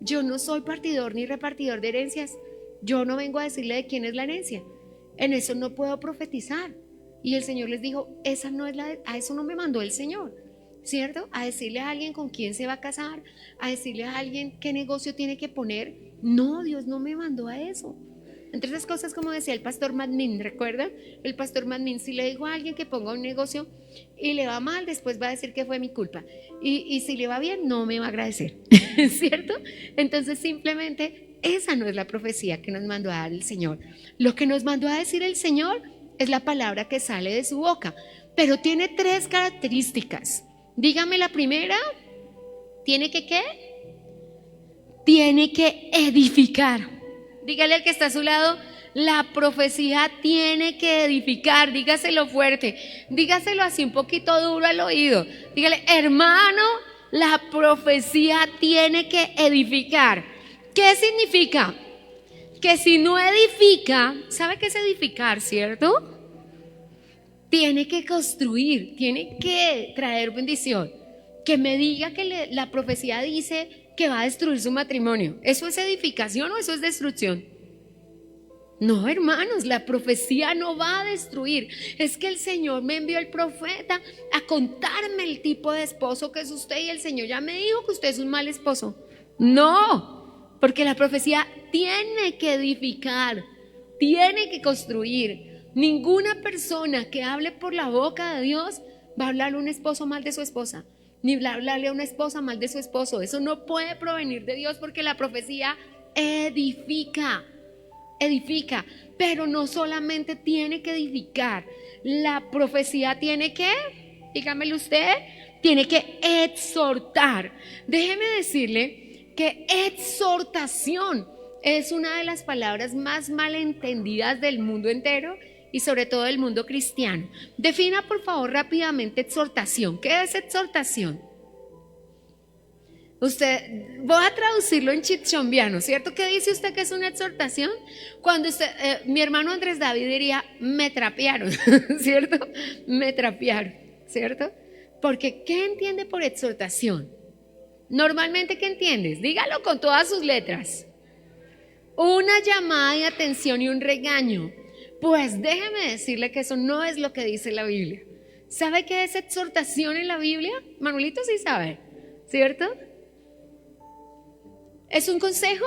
yo no soy partidor ni repartidor de herencias. Yo no vengo a decirle de quién es la herencia. En eso no puedo profetizar. Y el Señor les dijo, a eso no me mandó el Señor, ¿cierto? A decirle a alguien con quién se va a casar, a decirle a alguien qué negocio tiene que poner. No, Dios no me mandó a eso. Entre esas cosas, como decía el pastor Madmin, ¿recuerdan? El pastor Madmin, si le digo a alguien que ponga un negocio y le va mal, después va a decir que fue mi culpa. Y si le va bien, no me va a agradecer, ¿cierto? Entonces simplemente esa no es la profecía que nos mandó a dar el Señor. Lo que nos mandó a decir el Señor es la palabra que sale de su boca, pero tiene 3 características. Dígame la primera. ¿Tiene que qué? Tiene que edificar. Dígale al que está a su lado, la profecía tiene que edificar. Dígaselo fuerte, dígaselo así un poquito duro al oído. Dígale, hermano, la profecía tiene que edificar. ¿Qué significa? Que si no edifica, ¿sabe qué es edificar, cierto? Tiene que construir, tiene que traer bendición. Que me diga que la profecía dice que va a destruir su matrimonio, ¿eso es edificación o eso es destrucción? No, hermanos, la profecía no va a destruir. Es que el Señor me envió el profeta a contarme el tipo de esposo que es usted, y el Señor ya me dijo que usted es un mal esposo. No, porque la profecía tiene que edificar, tiene que construir. Ninguna persona que hable por la boca de Dios va a hablarle a un esposo mal de su esposa, ni hablarle a una esposa mal de su esposo. Eso no puede provenir de Dios, porque la profecía edifica, pero no solamente tiene que edificar, la profecía tiene que, dígamelo usted, tiene que exhortar. Déjeme decirle que exhortación Es una de las palabras más malentendidas del mundo entero y sobre todo del mundo cristiano. Defina por favor rápidamente exhortación. ¿Qué es exhortación? Voy a traducirlo en chichombiano, ¿cierto? ¿Qué dice usted que es una exhortación? Cuando mi hermano Andrés David diría, me trapearon, ¿cierto? Me trapearon, ¿cierto? Porque ¿qué entiende por exhortación? Normalmente, ¿qué entiendes? Dígalo con todas sus letras. Una llamada de atención y un regaño. Pues déjeme decirle que eso no es lo que dice la Biblia. ¿Sabe qué es exhortación en la Biblia? Manuelito sí sabe, ¿cierto? ¿Es un consejo?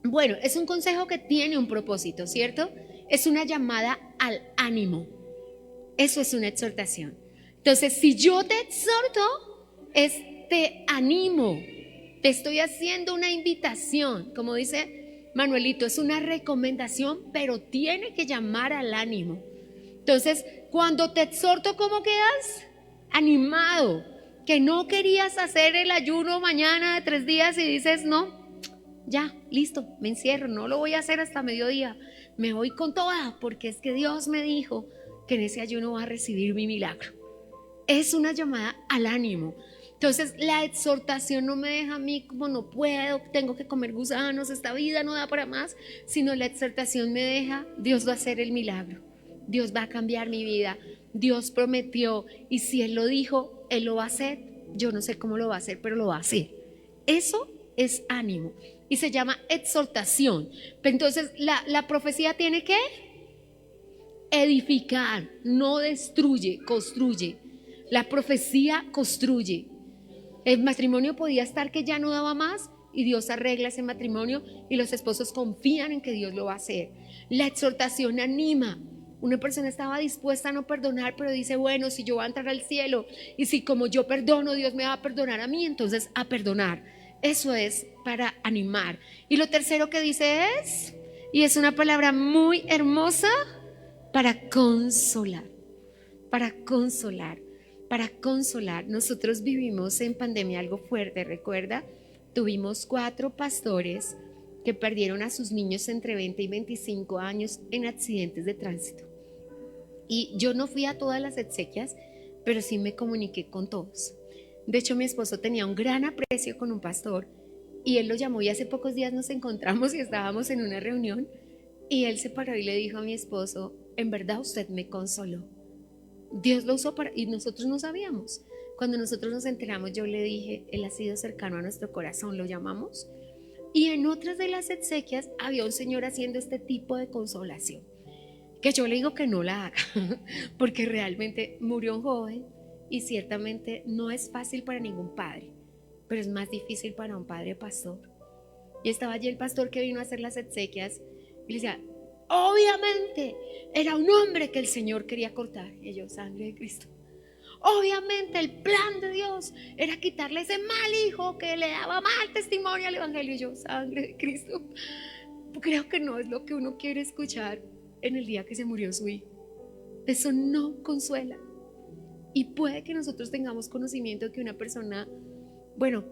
Bueno, es un consejo que tiene un propósito, ¿cierto? Es una llamada al ánimo. Eso es una exhortación. Entonces, si yo te exhorto, te animo, te estoy haciendo una invitación, como dice Manuelito, es una recomendación, pero tiene que llamar al ánimo. Entonces, cuando te exhorto, ¿cómo quedas? Animado, que no querías hacer el ayuno mañana de 3 días y dices, no, ya, listo, me encierro, no lo voy a hacer hasta mediodía, me voy con toda, porque es que Dios me dijo que en ese ayuno va a recibir mi milagro. Es una llamada al ánimo. Entonces la exhortación no me deja a mí como no puedo, tengo que comer gusanos, esta vida no da para más, sino la exhortación me deja, Dios va a hacer el milagro, Dios va a cambiar mi vida, Dios prometió y si Él lo dijo, Él lo va a hacer. Yo no sé cómo lo va a hacer, pero lo va a hacer. Eso es ánimo y se llama exhortación. Entonces la profecía tiene que edificar, no destruye, construye. La profecía construye. El matrimonio podía estar que ya no daba más y Dios arregla ese matrimonio y los esposos confían en que Dios lo va a hacer. La exhortación anima. Una persona estaba dispuesta a no perdonar, pero dice, bueno, si yo voy a entrar al cielo y si como yo perdono, Dios me va a perdonar a mí, entonces a perdonar. Eso es para animar. Y lo tercero que dice es, y es una palabra muy hermosa, para consolar, para consolar. Para consolar. Nosotros vivimos en pandemia algo fuerte, ¿recuerda? Tuvimos 4 pastores que perdieron a sus niños entre 20 y 25 años en accidentes de tránsito. Y yo no fui a todas las exequias, pero sí me comuniqué con todos. De hecho, mi esposo tenía un gran aprecio con un pastor y él lo llamó y hace pocos días nos encontramos y estábamos en una reunión y él se paró y le dijo a mi esposo, en verdad usted me consoló. Dios lo usó y nosotros no sabíamos. Cuando nosotros nos enteramos, yo le dije, Él ha sido cercano a nuestro corazón, lo llamamos. Y en otras de las exequias había un señor haciendo este tipo de consolación, que yo le digo que no la haga, porque realmente murió un joven y ciertamente no es fácil para ningún padre, pero es más difícil para un padre pastor. Y estaba allí el pastor que vino a hacer las exequias y le decía, obviamente era un hombre que el Señor quería cortar. Y yo, sangre de Cristo. Obviamente el plan de Dios era quitarle ese mal hijo que le daba mal testimonio al evangelio. Y yo, sangre de Cristo. Creo que no es lo que uno quiere escuchar en el día que se murió su hijo. Eso no consuela. Y puede que nosotros tengamos conocimiento de que una persona, bueno,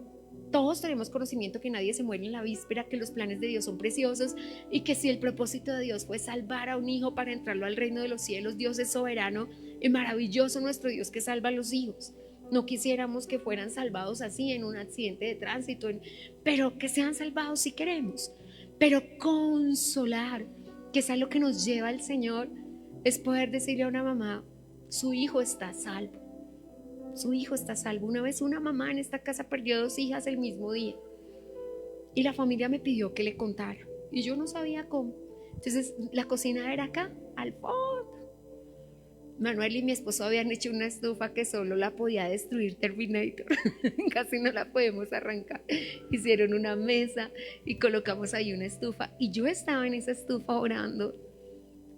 todos tenemos conocimiento que nadie se muere en la víspera, que los planes de Dios son preciosos y que si el propósito de Dios fue salvar a un hijo para entrarlo al reino de los cielos, Dios es soberano y maravilloso nuestro Dios que salva a los hijos. No quisiéramos que fueran salvados así en un accidente de tránsito, pero que sean salvados si queremos. Pero consolar, que es a lo que nos lleva el Señor, es poder decirle a una mamá, su hijo está salvo. Su hijo está salvo. Una vez una mamá en esta casa perdió 2 hijas el mismo día y la familia me pidió que le contara y yo no sabía cómo. Entonces la cocina era acá, al fondo. Manuel y mi esposo habían hecho una estufa que solo la podía destruir Terminator. Casi no la podemos arrancar. Hicieron una mesa y colocamos ahí una estufa y yo estaba en esa estufa orando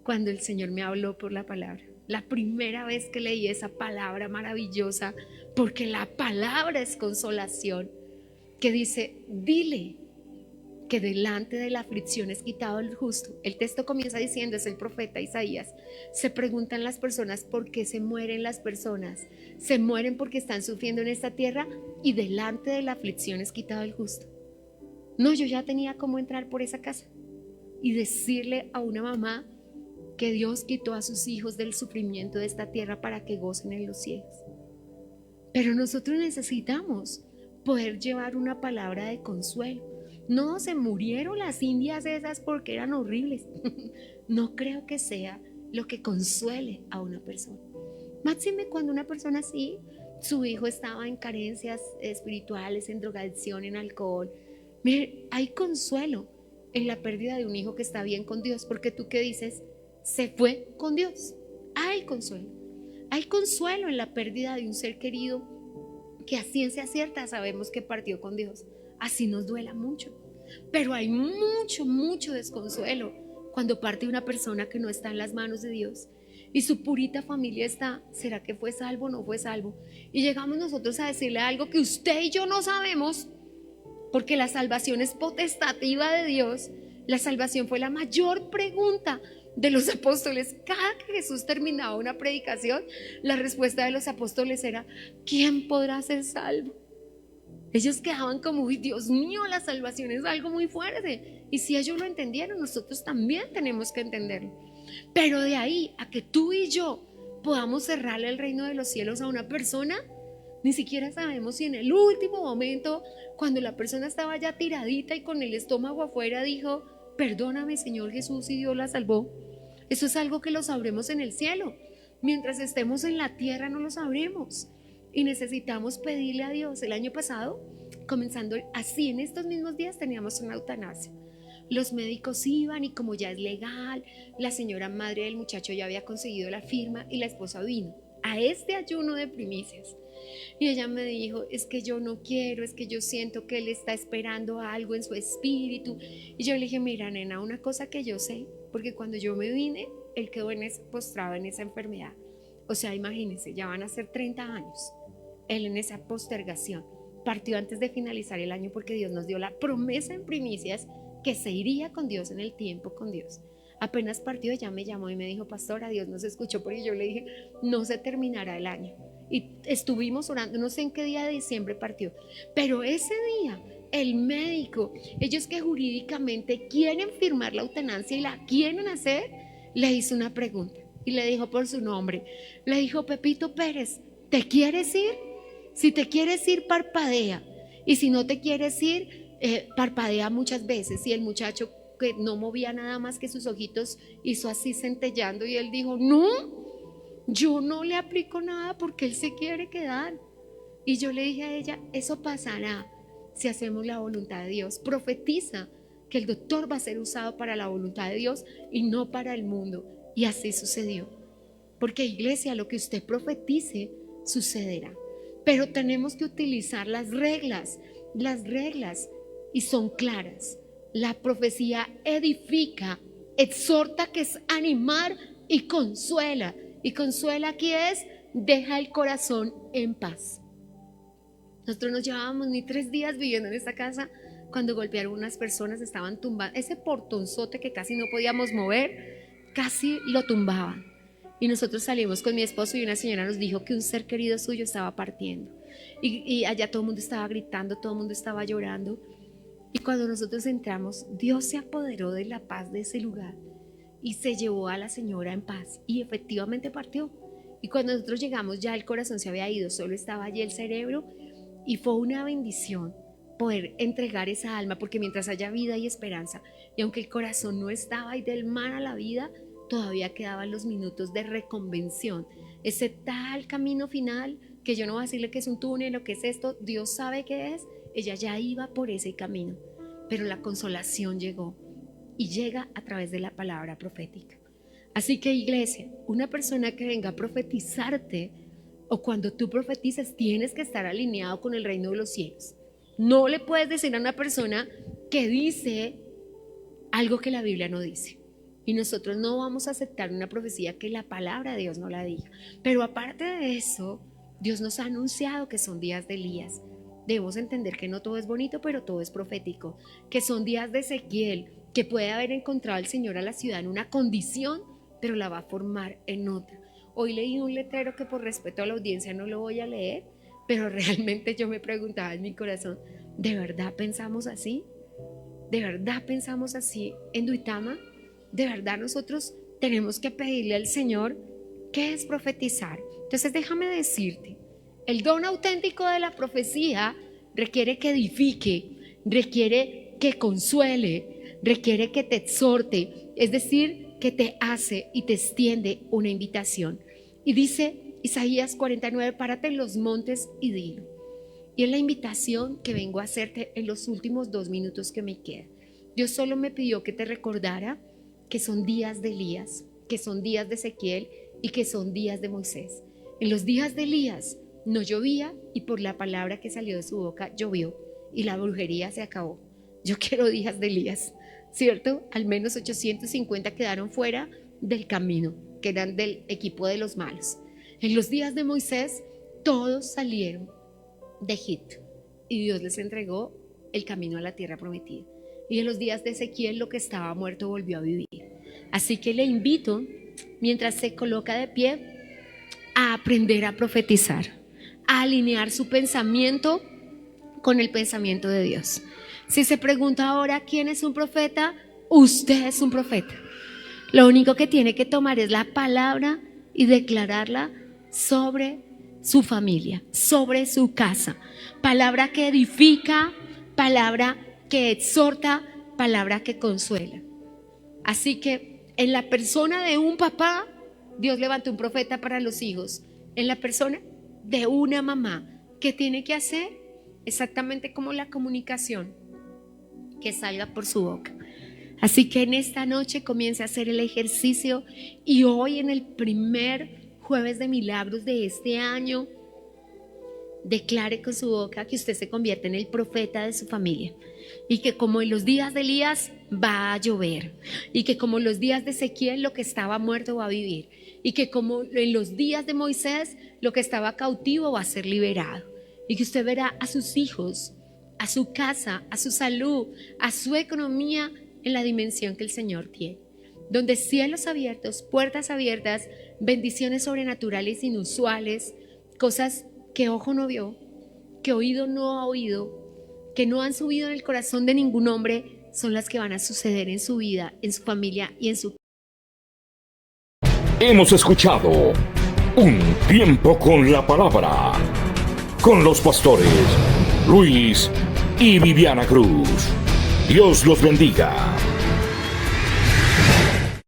cuando el Señor me habló por la palabra. La primera vez que leí esa palabra maravillosa, porque la palabra es consolación, que dice, dile que delante de la aflicción es quitado el justo. El texto comienza diciendo, es el profeta Isaías, se preguntan las personas por qué se mueren las personas. Se mueren porque están sufriendo en esta tierra y delante de la aflicción es quitado el justo. No, yo ya tenía cómo entrar por esa casa y decirle a una mamá que Dios quitó a sus hijos del sufrimiento de esta tierra para que gocen en los cielos. Pero nosotros necesitamos poder llevar una palabra de consuelo. No, se murieron las indias esas porque eran horribles. No creo que sea lo que consuele a una persona. Máxime cuando una persona así, su hijo estaba en carencias espirituales, en drogadicción, en alcohol. Mire, hay consuelo en la pérdida de un hijo que está bien con Dios, porque tú qué dices, se fue con Dios. Hay consuelo. Hay consuelo en la pérdida de un ser querido que a ciencia cierta sabemos que partió con Dios. Así nos duela mucho. Pero hay mucho desconsuelo cuando parte una persona que no está en las manos de Dios y su purita familia está, ¿será que fue salvo o no fue salvo? Y llegamos nosotros a decirle algo que usted y yo no sabemos, porque la salvación es potestativa de Dios. La salvación fue la mayor pregunta de los apóstoles. Cada que Jesús terminaba una predicación, la respuesta de los apóstoles era, ¿quién podrá ser salvo? Ellos quedaban como, uy, Dios mío, la salvación es algo muy fuerte. Y si ellos lo entendieron, nosotros también tenemos que entenderlo. Pero de ahí a que tú y yo podamos cerrarle el reino de los cielos a una persona, ni siquiera sabemos si en el último momento, cuando la persona estaba ya tiradita y con el estómago afuera, dijo, perdóname, Señor Jesús, y Dios la salvó. Eso es algo que lo sabremos en el cielo. Mientras estemos en la tierra no lo sabremos. Y necesitamos pedirle a Dios. El año pasado, comenzando así en estos mismos días, teníamos una eutanasia. Los médicos iban y como ya es legal, la señora madre del muchacho ya había conseguido la firma y la esposa vino a este ayuno de primicias. Y ella me dijo, es que yo no quiero, es que yo siento que él está esperando algo en su espíritu. Y yo le dije, mira, nena, una cosa que yo sé, porque cuando yo me vine, él quedó postrado en esa enfermedad. O sea, imagínense, ya van a ser 30 años. Él en esa postergación partió antes de finalizar el año porque Dios nos dio la promesa en primicias que se iría con Dios en el tiempo con Dios. Apenas partió, ella me llamó y me dijo, pastora, Dios nos escuchó, porque yo le dije, no se terminará el año. Y estuvimos orando, no sé en qué día de diciembre partió, pero ese día el médico, ellos que jurídicamente quieren firmar la eutanasia y la quieren hacer, le hizo una pregunta y le dijo por su nombre, le dijo, Pepito Pérez, ¿te quieres ir? Si te quieres ir, parpadea, y si no te quieres ir, parpadea muchas veces. Y el muchacho, que no movía nada más que sus ojitos, hizo así centellando y él dijo, no, yo no le aplico nada porque él se quiere quedar. Y yo le dije a ella, eso pasará si hacemos la voluntad de Dios. Profetiza que el doctor va a ser usado para la voluntad de Dios y no para el mundo. Y así sucedió. Porque, iglesia, lo que usted profetice sucederá. Pero tenemos que utilizar las reglas, y son claras. La profecía edifica, exhorta, que es animar, y consuela. Y consuela aquí es, deja el corazón en paz. Nosotros nos llevábamos ni 3 días viviendo en esta casa cuando golpearon unas personas, estaban tumbando ese portonzote que casi no podíamos mover, casi lo tumbaban. Y nosotros salimos con mi esposo y una señora nos dijo que un ser querido suyo estaba partiendo. Y allá todo el mundo estaba gritando, todo el mundo estaba llorando. Y cuando nosotros entramos, Dios se apoderó de la paz de ese lugar y se llevó a la señora en paz. Y efectivamente partió. Y cuando nosotros llegamos, ya el corazón se había ido, solo estaba allí el cerebro. Y fue una bendición poder entregar esa alma, porque mientras haya vida hay esperanza. Y aunque el corazón no estaba, y del mal a la vida, todavía quedaban los minutos de reconvención, ese tal camino final que yo no voy a decirle que es un túnel o que es esto, Dios sabe qué es. Ella ya iba por ese camino, pero la consolación llegó y llega a través de la palabra profética. Así que, iglesia, una persona que venga a profetizarte, o cuando tú profetizas, tienes que estar alineado con el reino de los cielos. No le puedes decir a una persona que dice algo que la Biblia no dice. Y nosotros no vamos a aceptar una profecía que la palabra de Dios no la diga. Pero aparte de eso, Dios nos ha anunciado que son días de Elías. Debemos entender que no todo es bonito, pero todo es profético. Que son días de Ezequiel, que puede haber encontrado al Señor a la ciudad en una condición, pero la va a formar en otra. Hoy leí un letrero que por respeto a la audiencia no lo voy a leer, pero realmente yo me preguntaba en mi corazón, ¿de verdad pensamos así? ¿De verdad pensamos así en Duitama? ¿De verdad nosotros tenemos que pedirle al Señor qué es profetizar? Entonces déjame decirte, el don auténtico de la profecía requiere que edifique, requiere que consuele, requiere que te exhorte, es decir, que te hace y te extiende una invitación. Y dice Isaías 49, párate en los montes y dilo. Y es la invitación que vengo a hacerte en los últimos 2 minutos que me quedan. Dios solo me pidió que te recordara que son días de Elías, que son días de Ezequiel y que son días de Moisés. En los días de Elías no llovía y por la palabra que salió de su boca llovió y la brujería se acabó. Yo quiero días de Elías, ¿cierto? Al menos 850 quedaron fuera del camino, que eran del equipo de los malos. En los días de Moisés todos salieron de Egipto y Dios les entregó el camino a la tierra prometida. Y en los días de Ezequiel lo que estaba muerto volvió a vivir. Así que le invito, mientras se coloca de pie, a aprender a profetizar, a alinear su pensamiento con el pensamiento de Dios. Si se pregunta ahora quién es un profeta, usted es un profeta. Lo único que tiene que tomar es la palabra y declararla sobre su familia, sobre su casa. Palabra que edifica, palabra que exhorta, palabra que consuela. Así que en la persona de un papá, Dios levantó un profeta para los hijos. En la persona de una mamá, ¿qué tiene que hacer? Exactamente como la comunicación, que salga por su boca. Así que en esta noche comience a hacer el ejercicio y hoy en el primer jueves de milagros de este año, declare con su boca que usted se convierte en el profeta de su familia y que como en los días de Elías va a llover y que como en los días de Ezequiel lo que estaba muerto va a vivir y que como en los días de Moisés lo que estaba cautivo va a ser liberado y que usted verá a sus hijos, a su casa, a su salud, a su economía en la dimensión que el Señor tiene, donde cielos abiertos, puertas abiertas, bendiciones sobrenaturales inusuales, cosas que ojo no vio, que oído no ha oído, que no han subido en el corazón de ningún hombre, son las que van a suceder en su vida, en su familia y en su... Hemos escuchado Un Tiempo con la Palabra, con los pastores Luis y Viviana Cruz. Dios los bendiga.